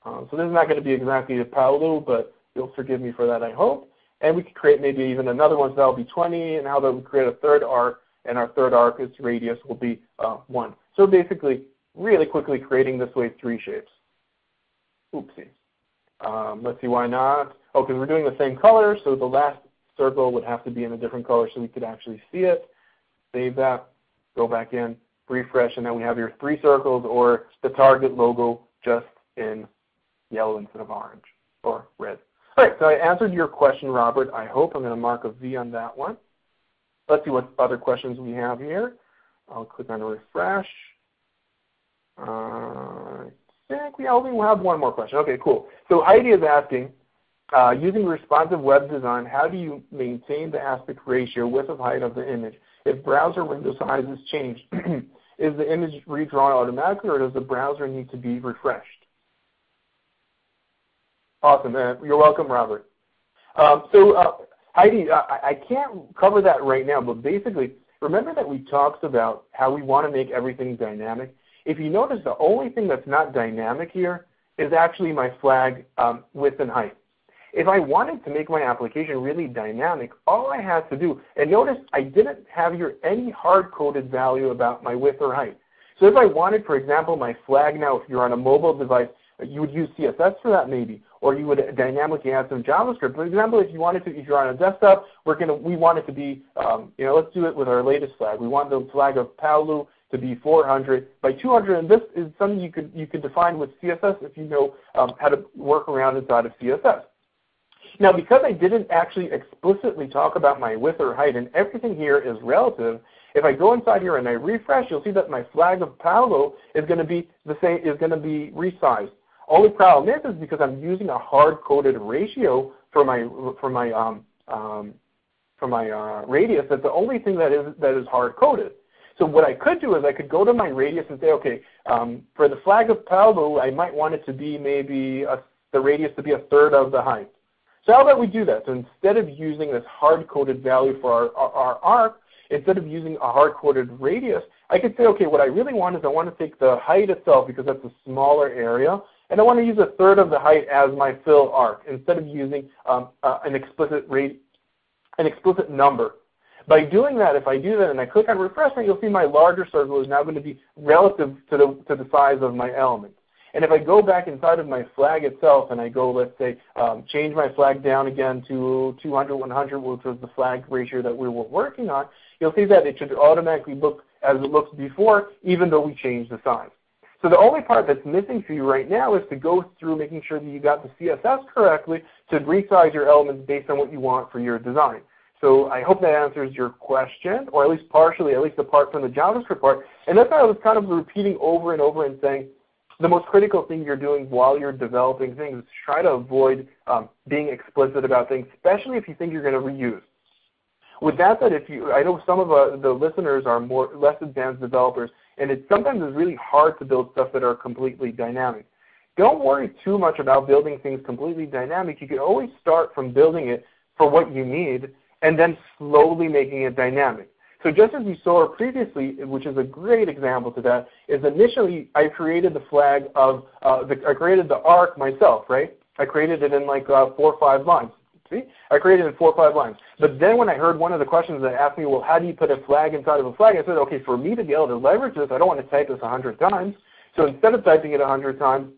A: So this is not going to be exactly a Paolo, but you'll forgive me for that, I hope. And we could create maybe even another one, so that'll be 20, and how that would create a third arc, and our third arc, its radius will be 1. So basically, really quickly creating this way 3 shapes. Oopsie. Let's see, why not? Oh, because we're doing the same color, so the last circle would have to be in a different color so we could actually see it. Save that, go back in, refresh, and then we have your 3 circles or the target logo just in yellow instead of orange or red. All right, so I answered your question, Robert, I hope. I'm going to mark a V on that one. Let's see what other questions we have here. I'll click on refresh. I think we only have one more question. Okay, cool. So Heidi is asking, using responsive web design, how do you maintain the aspect ratio, width of height of the image? If browser window sizes change, is the image redrawn automatically, or does the browser need to be refreshed? Awesome. You're welcome, Robert. Heidi, I can't cover that right now, but basically, remember that we talked about how we want to make everything dynamic. If you notice, the only thing that's not dynamic here is actually my flag width and height. If I wanted to make my application really dynamic, all I had to do, and notice I didn't have here any hard-coded value about my width or height. So if I wanted, for example, my flag now, if you're on a mobile device, you would use CSS for that maybe, or you would dynamically add some JavaScript. For example, if you're on a desktop, we want it to be, let's do it with our latest flag. We want the flag of Paolo to be 400 by 200, and this is something you could define with CSS if you know how to work around inside of CSS. Now, because I didn't actually explicitly talk about my width or height, and everything here is relative, if I go inside here and I refresh, you'll see that my flag of Paolo is going to be resized. Only problem is because I'm using a hard-coded ratio for my radius. That's the only thing that is hard-coded. So what I could do is I could go to my radius and say, okay, for the flag of Paolo, I might want it to be maybe the radius to be a third of the height. So how about we do that? So instead of using this hard-coded value for our arc, instead of using a hard-coded radius, I could say, okay, what I really want is I want to take the height itself because that's a smaller area, and I want to use a third of the height as my fill arc instead of using an explicit number. By doing that, if I do that and I click on refresh, you'll see my larger circle is now going to be relative to the size of my element. And if I go back inside of my flag itself and I go, let's say, change my flag down again to 200, 100, which was the flag ratio that we were working on, you'll see that it should automatically look as it looks before, even though we changed the size. So the only part that's missing for you right now is to go through making sure that you got the CSS correctly to resize your elements based on what you want for your design. So I hope that answers your question, or at least partially, at least apart from the JavaScript part. And that's why I was kind of repeating over and over and saying, the most critical thing you're doing while you're developing things is try to avoid being explicit about things, especially if you think you're going to reuse. With that said, I know some of the listeners are less advanced developers, and it sometimes is really hard to build stuff that are completely dynamic. Don't worry too much about building things completely dynamic. You can always start from building it for what you need and then slowly making it dynamic. So just as we saw previously, which is a great example to that, is initially I created the flag of, I created the arc myself, right? I created it in like 4 or 5 lines. See, I created it in 4 or 5 lines. But then when I heard one of the questions that asked me, well, how do you put a flag inside of a flag? I said, okay, for me to be able to leverage this, I don't want to type this 100 times. So instead of typing it 100 times,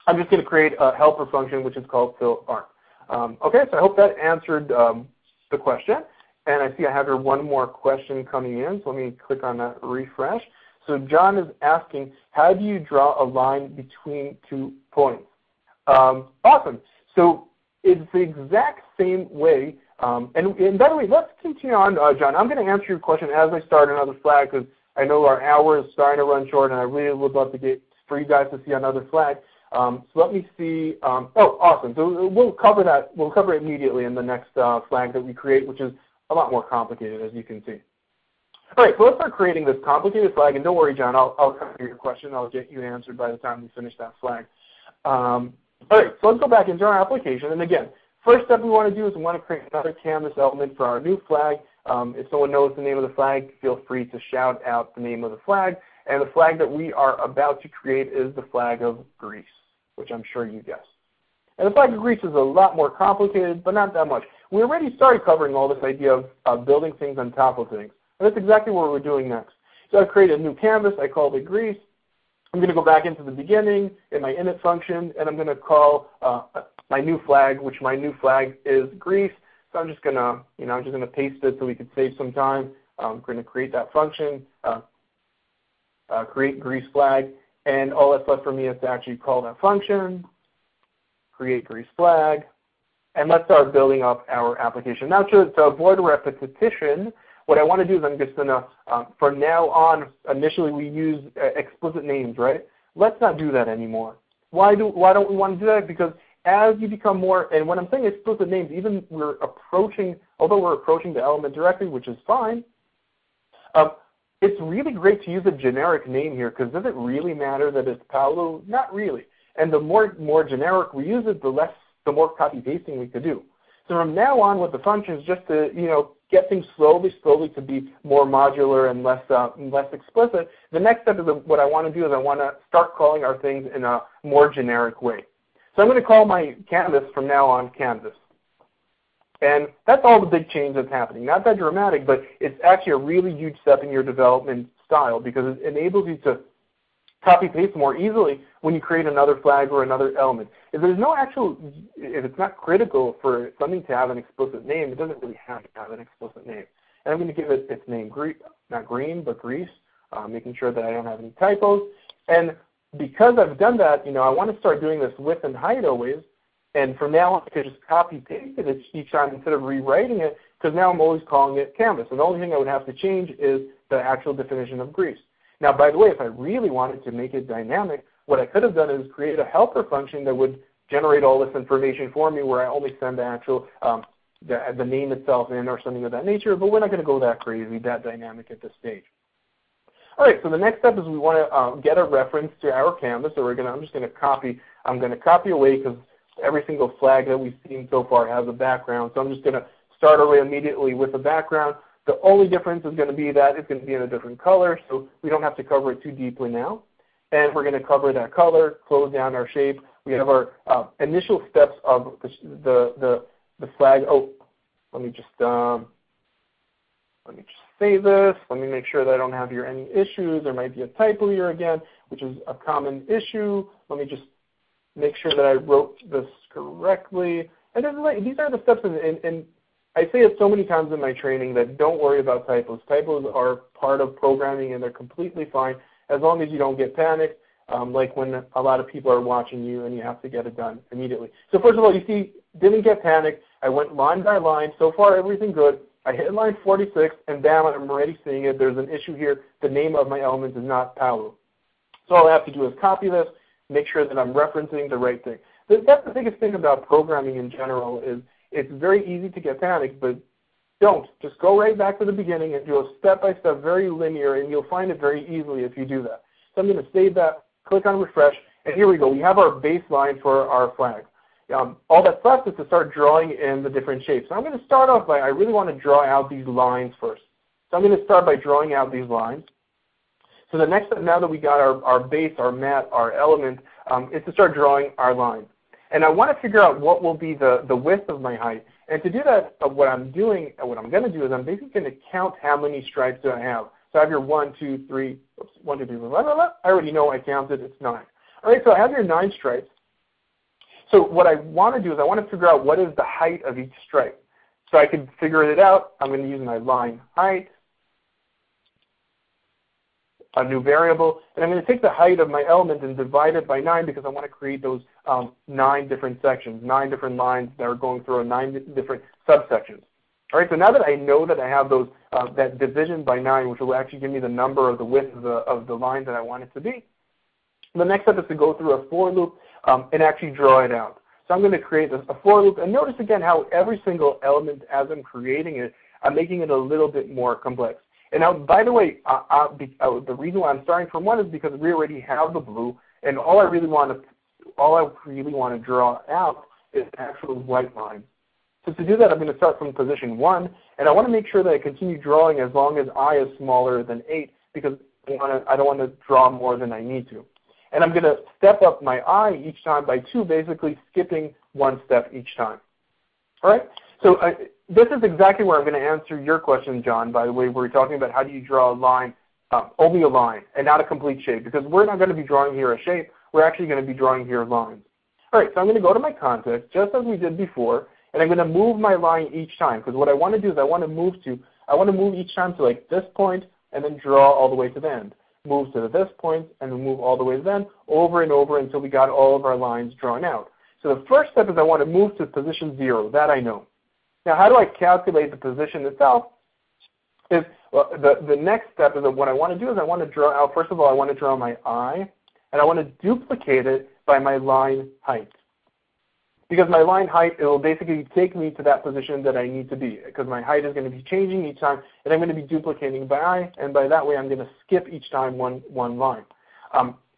A: I'm just going to create a helper function, which is called fill arc. Okay, so I hope that answered the question. And I see I have here one more question coming in, so let me click on that refresh. So John is asking, how do you draw a line between 2 points? Awesome. So it's the exact same way. And by the way, let's continue on, John. I'm going to answer your question as I start another flag because I know our hour is starting to run short, and I really would love to get for you guys to see another flag. So let me see. Oh, awesome. So we'll cover that. We'll cover it immediately in the next flag that we create, which is a lot more complicated, as you can see. All right, so let's start creating this complicated flag. And don't worry, John, I'll cover your question. I'll get you answered by the time we finish that flag. All right, so let's go back into our application. And again, first step we want to do is we want to create another canvas element for our new flag. If someone knows the name of the flag, feel free to shout out the name of the flag. And the flag that we are about to create is the flag of Greece, which I'm sure you guessed. And the flag of Greece is a lot more complicated, but not that much. We already started covering all this idea of building things on top of things. And that's exactly what we're doing next. So I created a new canvas. I called it Greece. I'm going to go back into the beginning in my init function, and I'm going to call my new flag, which my new flag is Greece. So I'm just going to, I'm just going to paste it so we could save some time. I'm going to create that function, create Greece flag, and all that's left for me is to actually call that function, create Greece flag, and let's start building up our application. Now to avoid repetition, what I want to do is I'm just going to, from now on, initially we use explicit names, right? Let's not do that anymore. Why don't we want to do that? Because as you become more, and when I'm saying explicit names, even although we're approaching the element directly, which is fine, it's really great to use a generic name here, because does it really matter that it's Paulo? Not really. And the more generic we use it, the more copy pasting we could do. So from now on with the functions, just to get things slowly to be more modular and less explicit, the next step is what I want to do is I want to start calling our things in a more generic way. So I'm going to call my canvas from now on canvas. And that's all the big change that's happening. Not that dramatic, but it's actually a really huge step in your development style because it enables you to copy paste more easily when you create another flag or another element. If it's not critical for something to have an explicit name, it doesn't really have to have an explicit name. And I'm going to give it its name, not green, but Greece, making sure that I don't have any typos. And because I've done that, I want to start doing this width and height always. And from now on, I could just copy paste it each time instead of rewriting it, because now I'm always calling it canvas. And the only thing I would have to change is the actual definition of Greece. Now, by the way, if I really wanted to make it dynamic, what I could have done is create a helper function that would generate all this information for me where I only send the actual the name itself in or something of that nature, but we're not going to go that crazy, that dynamic at this stage. All right, so the next step is we want to get a reference to our canvas. So I'm just going to copy away because every single flag that we've seen so far has a background. So I'm just going to start away immediately with the background. The only difference is going to be that it's going to be in a different color, so we don't have to cover it too deeply now. And we're going to cover that color, close down our shape. We have our initial steps of the flag. Oh, let me just save this. Let me make sure that I don't have here any issues. There might be a typo here again, which is a common issue. Let me just make sure that I wrote this correctly. And these are the steps, and I say it so many times in my training that don't worry about typos. Typos are part of programming, and they're completely fine as long as you don't get panicked, like when a lot of people are watching you and you have to get it done immediately. So first of all, you see, didn't get panicked. I went line by line. So far, everything good. I hit line 46, and bam, I'm already seeing it. There's an issue here. The name of my element is not Paulo. So all I have to do is copy this, make sure that I'm referencing the right thing. That's the biggest thing about programming in general is it's very easy to get panicked, but don't. Just go right back to the beginning and do a step-by-step, very linear, and you'll find it very easily if you do that. So I'm going to save that, click on refresh, and here we go. We have our baseline for our flag. All that's left is to start drawing in the different shapes. So I'm going to start off by, I really want to draw out these lines first. So I'm going to start by drawing out these lines. So the next step, now that we got our base, our mat, our element, is to start drawing our lines. And I want to figure out what will be the width of my height. And to do that, what I'm going to do is I'm basically going to count how many stripes do I have. So I have your 1, 2, 3, oops, 1, 2, 3, blah, blah, blah. I already know I counted, it's 9. All right, so I have your 9 stripes. So what I want to do is I want to figure out what is the height of each stripe. So I can figure it out. I'm going to use my line height, a new variable, and I'm going to take the height of my element and divide it by 9 because I want to create those 9 different sections, 9 different lines that are going through 9 different subsections. All right, so now that I know that I have those that division by 9, which will actually give me the number of the width of the line that I want it to be, the next step is to go through a for loop and actually draw it out. So I'm going to create a for loop, and notice again how every single element as I'm creating it, I'm making it a little bit more complex. And now, by the way, the reason why I'm starting from 1 is because we already have the blue, and all I really want to draw out is the actual white line. So to do that, I'm going to start from position 1, and I want to make sure that I continue drawing as long as I is smaller than 8 because I don't want to draw more than I need to. And I'm going to step up my I each time by 2, basically skipping 1 step each time. All right? So this is exactly where I'm going to answer your question, John, by the way, where we're talking about how do you draw a line, only a line, and not a complete shape, because we're not going to be drawing here a shape. We're actually going to be drawing here lines. All right, so I'm going to go to my context, just as we did before, and I'm going to move my line each time, because what I want to do is I want to move each time to like this point and then draw all the way to the end. Move to this point and then move all the way to the end, over and over until we got all of our lines drawn out. So the first step is I want to move to position 0. That I know. Now, how do I calculate the position itself? The next step is that what I want to do is I want to draw out, first of all, I want to draw my I, and I want to duplicate it by my line height. Because my line height, it will basically take me to that position that I need to be, because my height is going to be changing each time, and I'm going to be duplicating by I, and by that way I'm going to skip each time one line.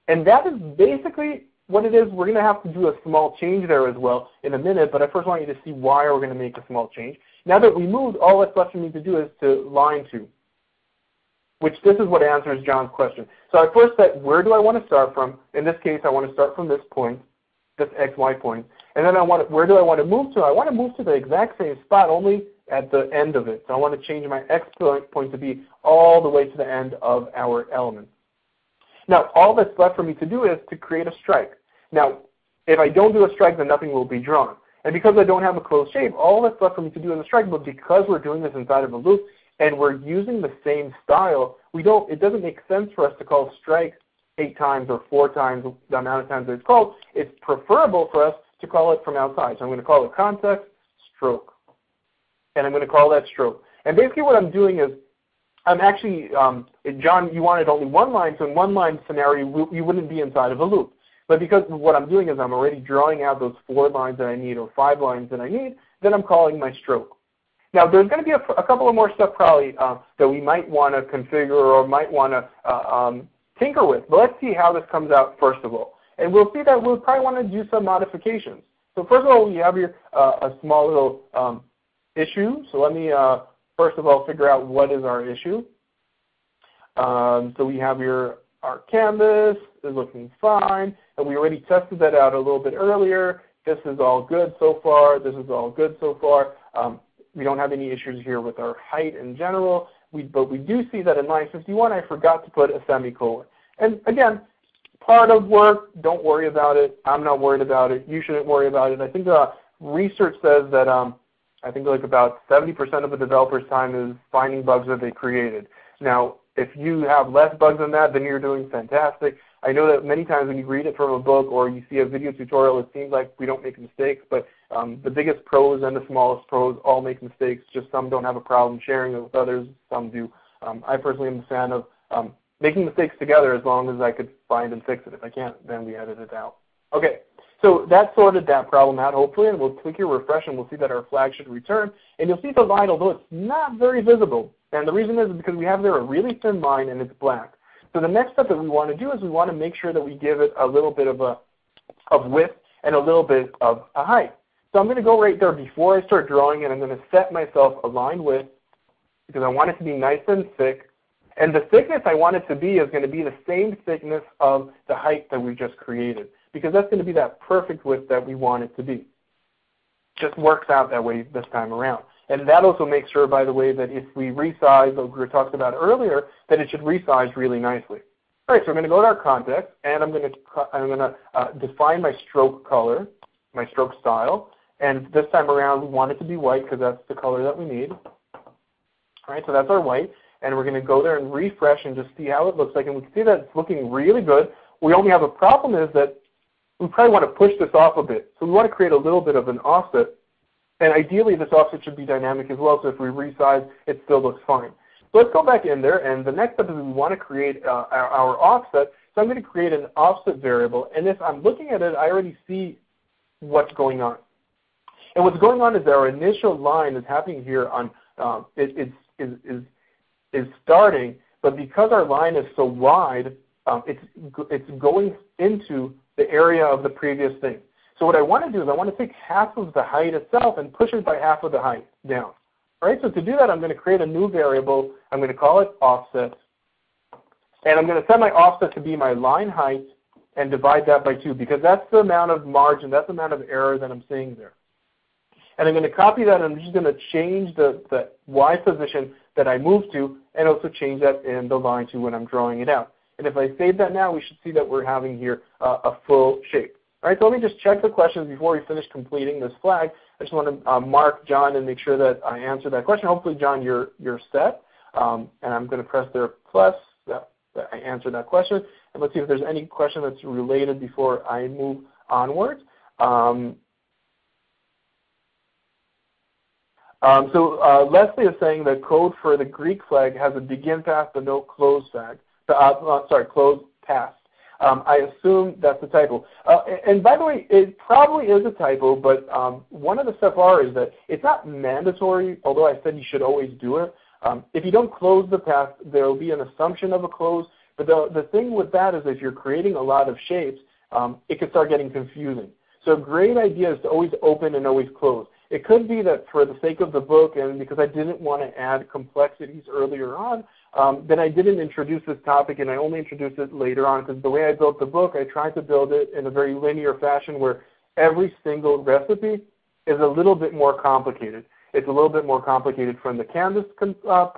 A: And that is basically what it is. We're going to have to do a small change there as well in a minute, but I first want you to see why we're going to make a small change. Now that we moved, all that's left for me to do is to line 2, which this is what answers John's question. So I first said, where do I want to start from? In this case, I want to start from this point, this XY point. And then where do I want to move to? I want to move to the exact same spot, only at the end of it. So I want to change my X point to be all the way to the end of our element. Now, all that's left for me to do is to create a strike. Now, if I don't do a strike, then nothing will be drawn. And because I don't have a closed shape, all that's left for me to do is a strike, but because we're doing this inside of a loop and we're using the same style, it doesn't make sense for us to call strike 8 times or 4 times the amount of times that it's called. It's preferable for us to call it from outside. So I'm going to call it context stroke. And I'm going to call that stroke. And basically what I'm doing is I'm actually, John, you wanted only 1 line, so in 1 line scenario, you wouldn't be inside of a loop. But because what I'm doing is I'm already drawing out those 4 lines that I need or 5 lines that I need, then I'm calling my stroke. Now there's going to be a couple of more stuff probably that we might want to configure or might want to tinker with. But let's see how this comes out first of all. And we'll see that we'll probably want to do some modifications. So first of all, we have here a small little issue. So let me first of all figure out what is our issue. So we have here our canvas is looking fine, and we already tested that out a little bit earlier. This is all good so far. This is all good so far. We don't have any issues here with our height in general. But we do see that in line 51, I forgot to put a semicolon. And again, part of work, don't worry about it. I'm not worried about it. You shouldn't worry about it. I think research says that I think like about 70% of the developer's time is finding bugs that they created. Now, if you have less bugs than that, then you're doing fantastic. I know that many times when you read it from a book or you see a video tutorial, it seems like we don't make mistakes, but the biggest pros and the smallest pros all make mistakes. Just some don't have a problem sharing it with others. Some do. I personally am a fan of making mistakes together as long as I could find and fix it. If I can't, then we edit it out. Okay, so that sorted that problem out, hopefully, and we'll click here refresh, and we'll see that our flag should return. And you'll see the line, although it's not very visible. And the reason is because we have there a really thin line, and it's black. So the next step that we want to do is we want to make sure that we give it a little bit of width and a little bit of a height. So I'm going to go right there before I start drawing, and I'm going to set myself a line width because I want it to be nice and thick. And the thickness I want it to be is going to be the same thickness of the height that we just created, because that's going to be that perfect width that we want it to be. just works out that way this time around. And that also makes sure, by the way, that if we resize, like we talked about earlier, that it should resize really nicely. All right, so I'm going to go to our context, and I'm going to define my stroke color, my stroke style. And this time around, we want it to be white because that's the color that we need. All right, so that's our white. And we're going to go there and refresh and just see how it looks like. And we can see that it's looking really good. We only have a problem is that we probably want to push this off a bit. So we want to create a little bit of an offset. And ideally, this offset should be dynamic as well. So if we resize, it still looks fine. So let's go back in there. And the next step is we want to create our offset. So I'm going to create an offset variable. And if I'm looking at it, I already see what's going on. And what's going on is our initial line is happening here on is starting, but because our line is so wide, it's going into the area of the previous thing. So what I want to do is I want to take half of the height itself and push it by half of the height down. All right, so to do that, I'm going to create a new variable. I'm going to call it offset. And I'm going to set my offset to be my line height and divide that by 2 because that's the amount of margin, that's the amount of error that I'm seeing there. And I'm going to copy that, and I'm just going to change the Y position that I moved to and also change that in the line to when I'm drawing it out. And if I save that now, we should see that we're having here a full shape. All right, so let me just check the questions before we finish completing this flag. I just want to mark John and make sure that I answered that question. Hopefully, John, you're set. And I'm going to press there plus that I answered that question. And let's see if there's any question that's related before I move onwards. So Leslie is saying that code for the Greek flag has a begin path but no close flag. Close path. I assume that's a typo. And by the way, it probably is a typo, but one of the stuff is that it's not mandatory, although I said you should always do it. If you don't close the path, there will be an assumption of a close. But the thing with that is if you're creating a lot of shapes, it could start getting confusing. So a great idea is to always open and always close. It could be that for the sake of the book and because I didn't want to add complexities earlier on, then I didn't introduce this topic and I only introduced it later on because the way I built the book, I tried to build it in a very linear fashion where every single recipe is a little bit more complicated. It's a little bit more complicated from the Canvas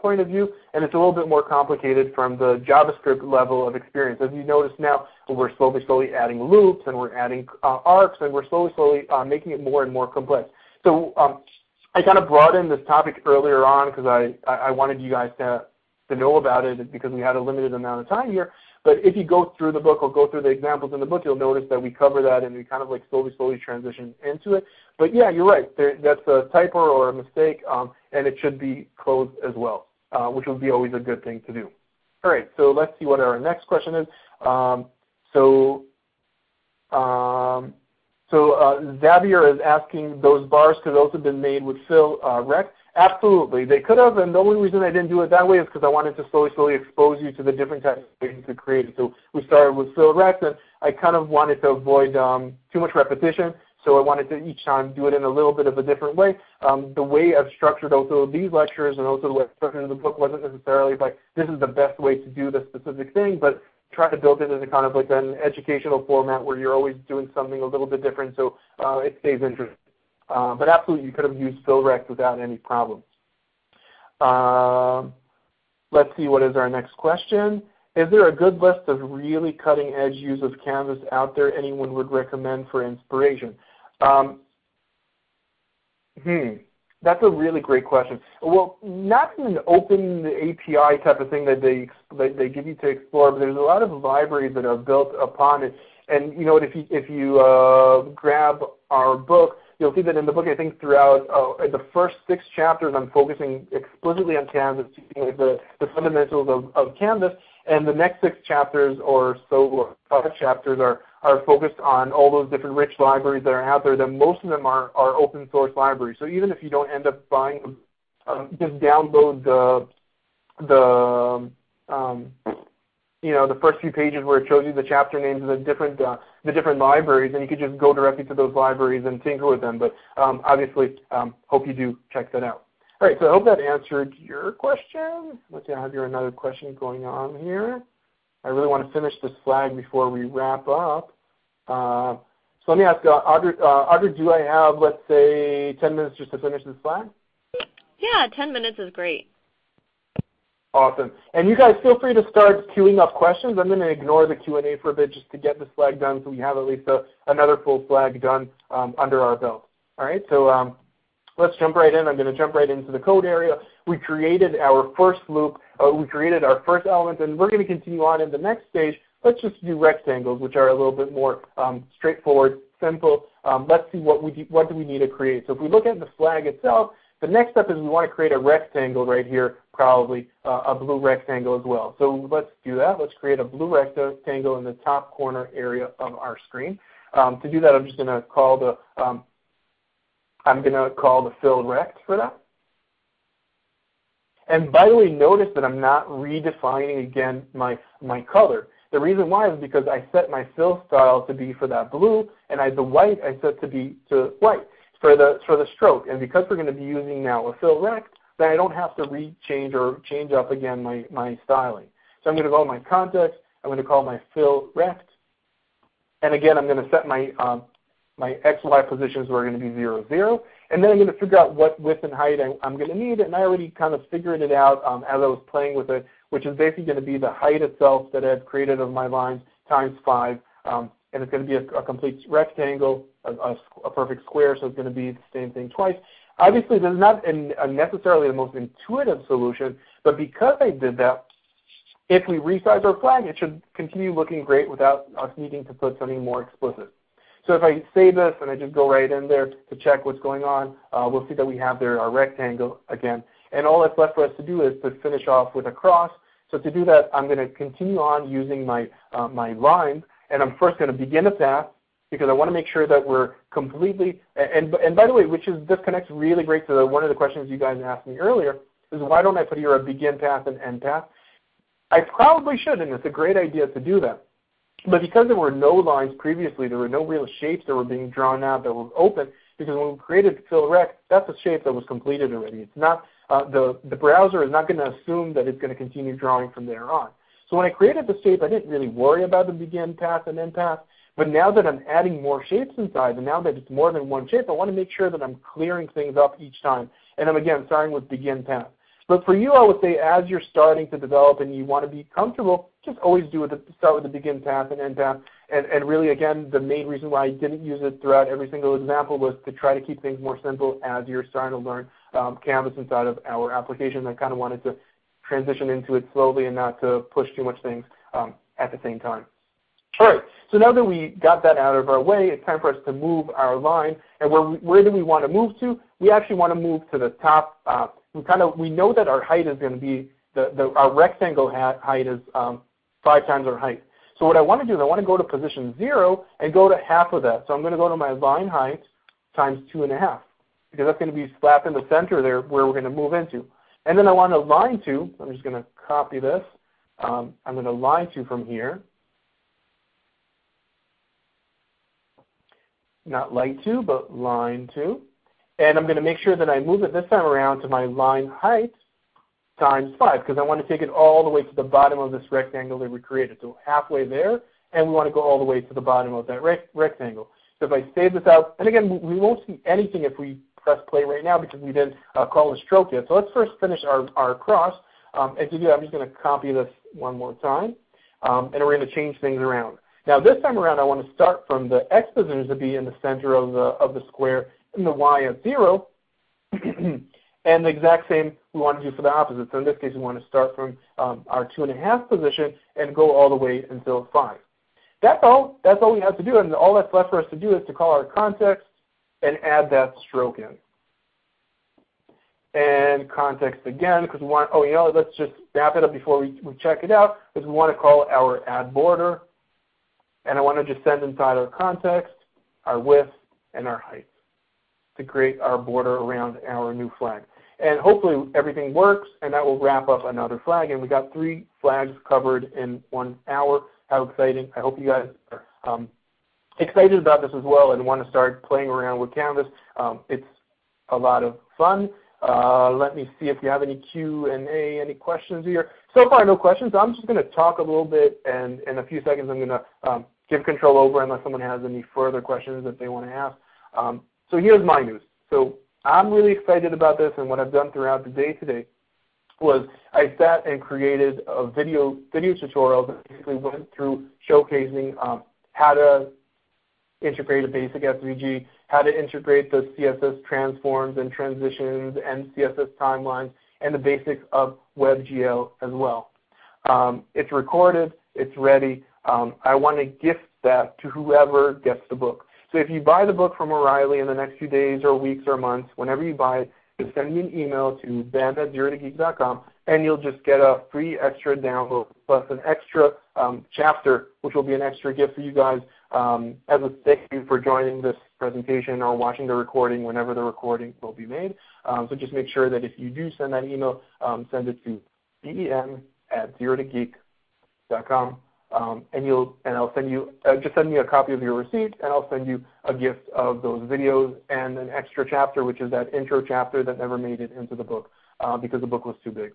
A: point of view, and it's a little bit more complicated from the JavaScript level of experience. As you notice now, we're slowly adding loops and we're adding arcs and we're slowly making it more and more complex. So I kind of brought in this topic earlier on because I wanted you guys to know about it because we had a limited amount of time here. But if you go through the book or go through the examples in the book, you'll notice that we cover that and we kind of like slowly transition into it. But yeah, you're right. That's a typo or a mistake, and it should be closed as well, which would be always a good thing to do. All right, so let's see what our next question is. Xavier is asking, those bars could also have been made with fill rect. Absolutely, they could have, and the only reason I didn't do it that way is because I wanted to slowly expose you to the different types of ways you could create it. So we started with fill rect, and I kind of wanted to avoid too much repetition, so I wanted to each time do it in a little bit of a different way. The way I've structured also these lectures and also the way I've structured the book wasn't necessarily like this is the best way to do this specific thing, but try to build it as a kind of like an educational format where you're always doing something a little bit different so it stays interesting. But absolutely, you could have used fill rect without any problem. Let's see, what is our next question? Is there a good list of really cutting-edge use of Canvas out there anyone would recommend for inspiration? That's a really great question. Well, not an open API type of thing that they give you to explore, but there's a lot of libraries that are built upon it. And you know what? If you grab our book, you'll see that in the book, I think throughout the first 6 chapters, I'm focusing explicitly on Canvas, the fundamentals of Canvas, and the next 6 chapters or so, or 5 chapters are focused on all those different rich libraries that are out there. That most of them are open source libraries. So even if you don't end up buying them, just download the first few pages where it shows you the chapter names of the different libraries, and you could just go directly to those libraries and tinker with them. But obviously, hope you do check that out. All right, so I hope that answered your question. Let's see, I have here another question going on here. I really want to finish this flag before we wrap up. So let me ask, Audrey, do I have, let's say, 10 minutes just to finish this flag?
B: Yeah, 10 minutes is great.
A: Awesome. And you guys feel free to start queuing up questions. I'm going to ignore the Q&A for a bit just to get this flag done so we have at least another full flag done under our belt. All right, so let's jump right in. I'm going to jump right into the code area. We created our first loop. We created our first element, and we're going to continue on in the next stage. Let's just do rectangles, which are a little bit more straightforward, simple. Let's see what do we need to create. So if we look at the flag itself, the next step is we want to create a rectangle right here, probably a blue rectangle as well. So let's do that. Let's create a blue rectangle in the top corner area of our screen. To do that, I'm just going to call the fill rect for that. And by the way, notice that I'm not redefining again my color. The reason why is because I set my fill style to be for that blue, and the white I set to be to white for the stroke. And because we're going to be using now a fill rect, then I don't have to change up again my styling. So I'm going to go to my context. I'm going to call my fill rect, and again I'm going to set my XY positions are going to be 0, 0. And then I'm going to figure out what width and height I'm going to need, and I already kind of figured it out as I was playing with it, which is basically going to be the height itself that I've created of my lines times 5, and it's going to be a complete rectangle, a perfect square, so it's going to be the same thing twice. Obviously, this is not necessarily the most intuitive solution, but because I did that, if we resize our flag, it should continue looking great without us needing to put something more explicit. So if I save this and I just go right in there to check what's going on, we'll see that we have there our rectangle again. And all that's left for us to do is to finish off with a cross. So to do that, I'm going to continue on using my lines, and I'm first going to begin a path because I want to make sure that we're completely, and by the way, this connects really great to one of the questions you guys asked me earlier, is why don't I put here a begin path and end path? I probably should, and it's a great idea to do that. But because there were no lines previously, there were no real shapes that were being drawn out that were open, because when we created fill rect, that's a shape that was completed already. It's not, the browser is not going to assume that it's going to continue drawing from there on. So when I created the shape, I didn't really worry about the begin path and end path. But now that I'm adding more shapes inside, and now that it's more than one shape, I want to make sure that I'm clearing things up each time. And I'm, again, starting with begin path. But for you, I would say as you're starting to develop and you want to be comfortable, just always start with the begin path and end path. And really, again, the main reason why I didn't use it throughout every single example was to try to keep things more simple as you're starting to learn Canvas inside of our application. I kind of wanted to transition into it slowly and not to push too much things at the same time. All right, so now that we got that out of our way, it's time for us to move our line. And where do we want to move to? We actually want to move to the top. We know that our height is going to be, our rectangle height is 5 times our height. So what I want to do is I want to go to position 0 and go to half of that. So I'm going to go to my line height times 2.5, because that's going to be slap in the center there where we're going to move into. And then I want to line to, I'm just going to copy this. I'm going to line to from here. Not light to, but line to. And I'm going to make sure that I move it this time around to my line height times 5, because I want to take it all the way to the bottom of this rectangle that we created. So halfway there, and we want to go all the way to the bottom of that rectangle. So if I save this out, and again, we won't see anything if we press play right now because we didn't call the stroke yet. So let's first finish our cross. And to do that, I'm just going to copy this one more time, and we're going to change things around. Now this time around, I want to start from the X position to be in the center of the square, and the Y at 0. And the exact same we want to do for the opposite. So in this case, we want to start from our 2.5 position and go all the way until 5. That's all we have to do, and all that's left for us to do is to call our context and add that stroke in. And context again, because we want, let's just wrap it up before we check it out, because we want to call our add border. And I want to just send inside our context, our width, and our height to create our border around our new flag. And hopefully everything works, and that will wrap up another flag. And we got 3 flags covered in 1 hour. How exciting. I hope you guys are excited about this as well and want to start playing around with Canvas. It's a lot of fun. Let me see if you have any Q&A, any questions here. So far, no questions. I'm just going to talk a little bit, and in a few seconds I'm going to give control over unless someone has any further questions that they want to ask. So here's my news. So I'm really excited about this, and what I've done throughout the day today was I sat and created a video tutorial that basically went through showcasing how to integrate a basic SVG, how to integrate the CSS transforms and transitions and CSS timelines, and the basics of WebGL as well. It's recorded, it's ready. I want to gift that to whoever gets the book. So if you buy the book from O'Reilly in the next few days or weeks or months, whenever you buy it, just send me an email to ben@zerotogeek.com, and you'll just get a free extra download plus an extra chapter, which will be an extra gift for you guys as a thank you for joining this presentation or watching the recording whenever the recording will be made. So just make sure that if you do send that email, send it to ben@zerotogeek.com. And I'll send you, just send me a copy of your receipt, and I'll send you a gift of those videos and an extra chapter, which is that intro chapter that never made it into the book because the book was too big.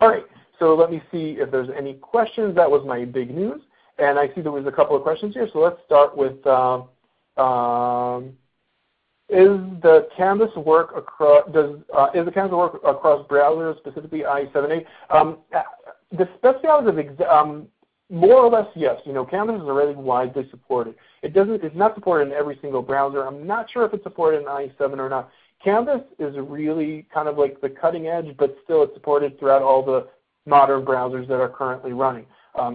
A: All right, so let me see if there's any questions. That was my big news, and I see there was a couple of questions here. So let's start with, is the Canvas work across browsers, specifically IE7A? The speciality of more or less, yes. You know, Canvas is already widely supported. It's not supported in every single browser. I'm not sure if it's supported in IE7 or not. Canvas is really kind of like the cutting edge, but still it's supported throughout all the modern browsers that are currently running.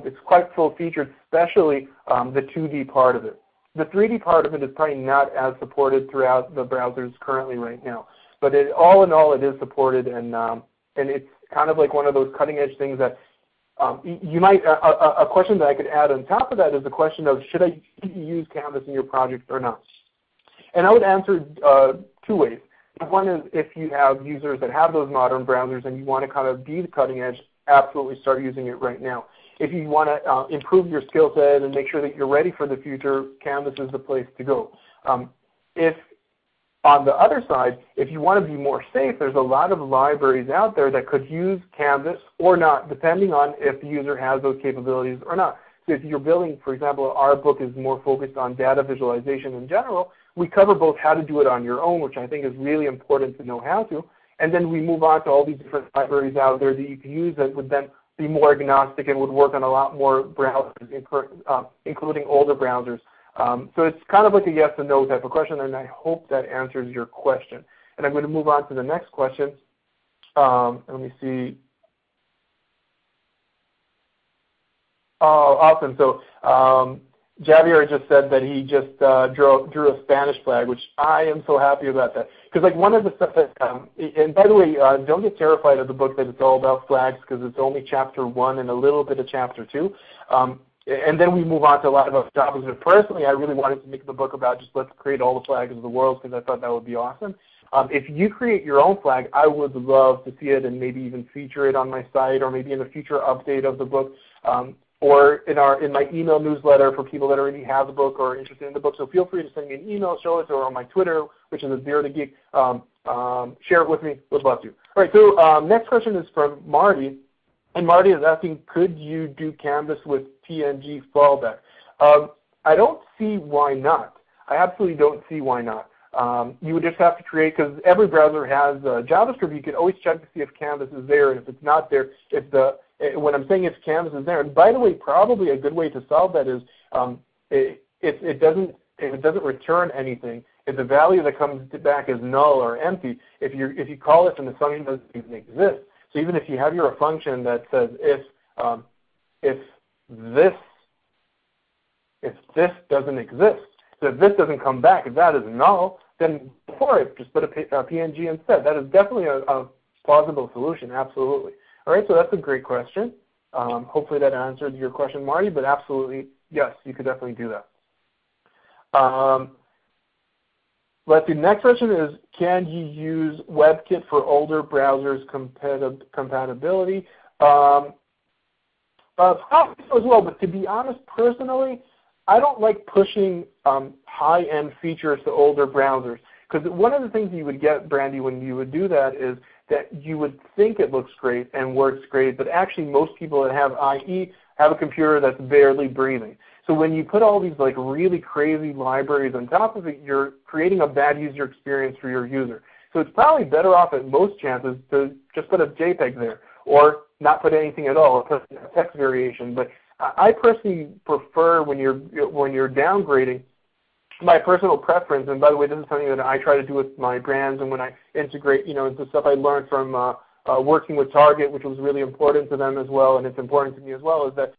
A: It's quite full-featured, especially the 2D part of it. The 3D part of it is probably not as supported throughout the browsers currently right now. But all in all, it is supported, and it's kind of like one of those cutting-edge things that you might, a question that I could add on top of that is the question of should I use Canvas in your project or not? And I would answer two ways. One is if you have users that have those modern browsers and you want to kind of be the cutting edge, absolutely start using it right now. If you want to improve your skill set and make sure that you're ready for the future, Canvas is the place to go. If on the other side, if you want to be more safe, there's a lot of libraries out there that could use Canvas or not, depending on if the user has those capabilities or not. So if you're building, for example, our book is more focused on data visualization in general, we cover both how to do it on your own, which I think is really important to know how to, and then we move on to all these different libraries out there that you can use that would then be more agnostic and would work on a lot more browsers, including older browsers. So it's kind of like a yes and no type of question, and I hope that answers your question. And I'm going to move on to the next question. Let me see. Oh, awesome. So Javier just said that he just drew a Spanish flag, which I am so happy about that. Because like one of the stuff that, and by the way, don't get terrified of the book that it's all about flags because it's only chapter 1 and a little bit of chapter 2. And then we move on to a lot of other topics. But personally, I really wanted to make the book about just let's create all the flags of the world because I thought that would be awesome. If you create your own flag, I would love to see it and maybe even feature it on my site or maybe in a future update of the book or in my email newsletter for people that already have the book or are interested in the book. So feel free to send me an email, show it, or on my Twitter, which is @ZeroToGeek. Share it with me. Would love to. All right, so next question is from Marty. And Marty is asking, could you do Canvas with PNG fallback? I don't see why not. I absolutely don't see why not. You would just have to create, because every browser has JavaScript. You could always check to see if Canvas is there, and if it's not there, when I'm saying if Canvas is there, and by the way, probably a good way to solve that is if it doesn't return anything, if the value that comes back is null or empty, if you call it and the function doesn't even exist. So even if you have your function that says if this doesn't exist, so if this doesn't come back, if that is null, then for it, just put a PNG instead. That is definitely a plausible solution, absolutely. All right, so that's a great question. Hopefully that answered your question, Marty, but absolutely, yes, you could definitely do that. Let's see, next question is, can you use WebKit for older browsers compatibility? As well, but to be honest, personally, I don't like pushing high-end features to older browsers. Because one of the things you would get, Brandy, when you would do that is that you would think it looks great and works great, but actually most people that have IE have a computer that's barely breathing. So when you put all these like really crazy libraries on top of it, you're creating a bad user experience for your user. So it's probably better off at most chances to just put a JPEG there, or not put anything at all, or put a text variation. But I personally prefer when you're downgrading, my personal preference, and by the way, this is something that I try to do with my brands, and when I integrate, into stuff I learned from working with Target, which was really important to them as well, and it's important to me as well, is that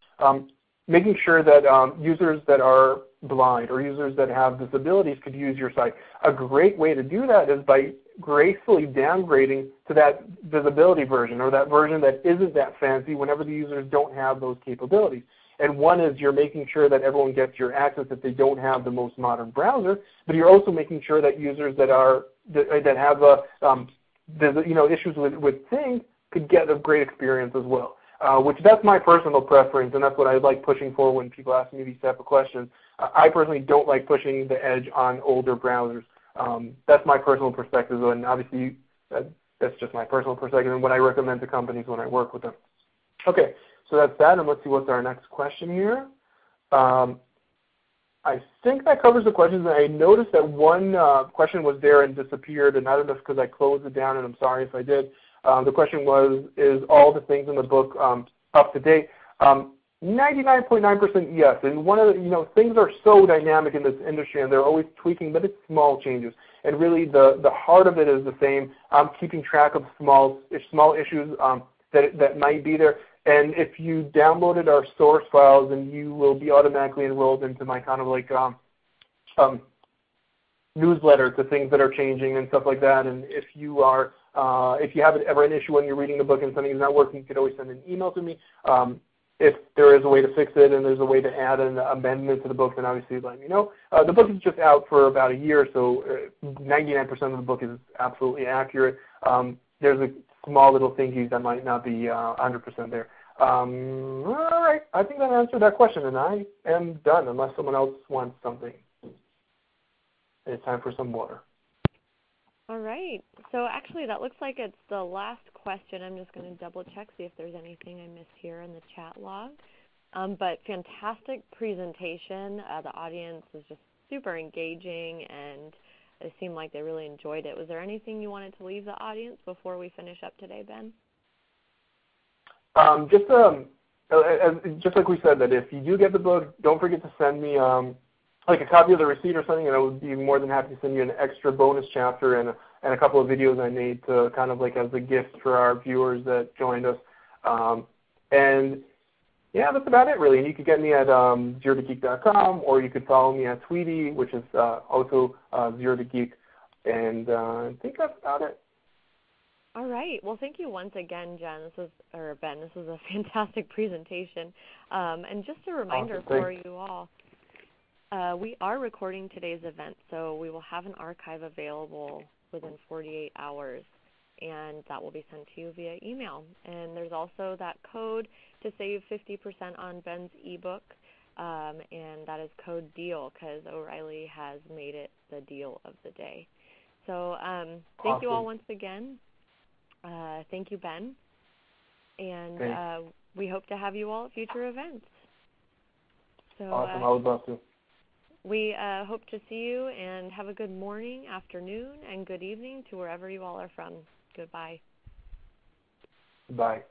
A: making sure that users that are blind or users that have disabilities could use your site. A great way to do that is by gracefully downgrading to that visibility version, or that version that isn't that fancy whenever the users don't have those capabilities. And one is you're making sure that everyone gets your access if they don't have the most modern browser, but you're also making sure that users that have issues with things could get a great experience as well. Which that's my personal preference, and that's what I like pushing for when people ask me these type of questions. I personally don't like pushing the edge on older browsers. That's my personal perspective, and obviously that's just my personal perspective and what I recommend to companies when I work with them. Okay. So that's that, and let's see what's our next question here. I think that covers the questions. I noticed that one question was there and disappeared, and I don't know if because I closed it down, and I'm sorry if I did. The question was, is all the things in the book up to date? 99.9% yes. And one of the, things are so dynamic in this industry, and they're always tweaking, but it's small changes. And really, the heart of it is the same. I'm keeping track of small issues that might be there. And if you downloaded our source files, then you will be automatically enrolled into my kind of like newsletter to things that are changing and stuff like that. And if you are, if you have ever an issue when you're reading the book and something is not working, you could always send an email to me. If there is a way to fix it and there's a way to add an amendment to the book, then obviously let me know. The book is just out for about a year, so 99% of the book is absolutely accurate. There's a small little thingies that might not be 100% there. All right, I think that answered that question, and I am done unless someone else wants something. It's time for some water.
B: All right. So actually, that looks like it's the last question. I'm just going to double check, see if there's anything I missed here in the chat log. But fantastic presentation. The audience was just super engaging, and it seemed like they really enjoyed it. Was there anything you wanted to leave the audience before we finish up today, Ben?
A: Just like we said, that if you do get the book, don't forget to send me like a copy of the receipt or something, and I would be more than happy to send you an extra bonus chapter and a couple of videos I made to kind of like as a gift for our viewers that joined us. And yeah, that's about it really. And you could get me at ZeroToGeek.com, or you could follow me at Tweety, which is also ZeroToGeek. And I think that's about it.
B: All right. Well, thank you once again, Ben. This was a fantastic presentation. And just a reminder for you all, we are recording today's event, so we will have an archive available within 48 hours, and that will be sent to you via email. And there's also that code to save 50% on Ben's ebook, and that is code DEAL, because O'Reilly has made it the deal of the day. So thank you all once again. Thank you, Ben. And we hope to have you all at future events. So,
A: awesome. I would love to.
B: We hope to see you, and have a good morning, afternoon, and good evening to wherever you all are from. Goodbye.
A: Bye.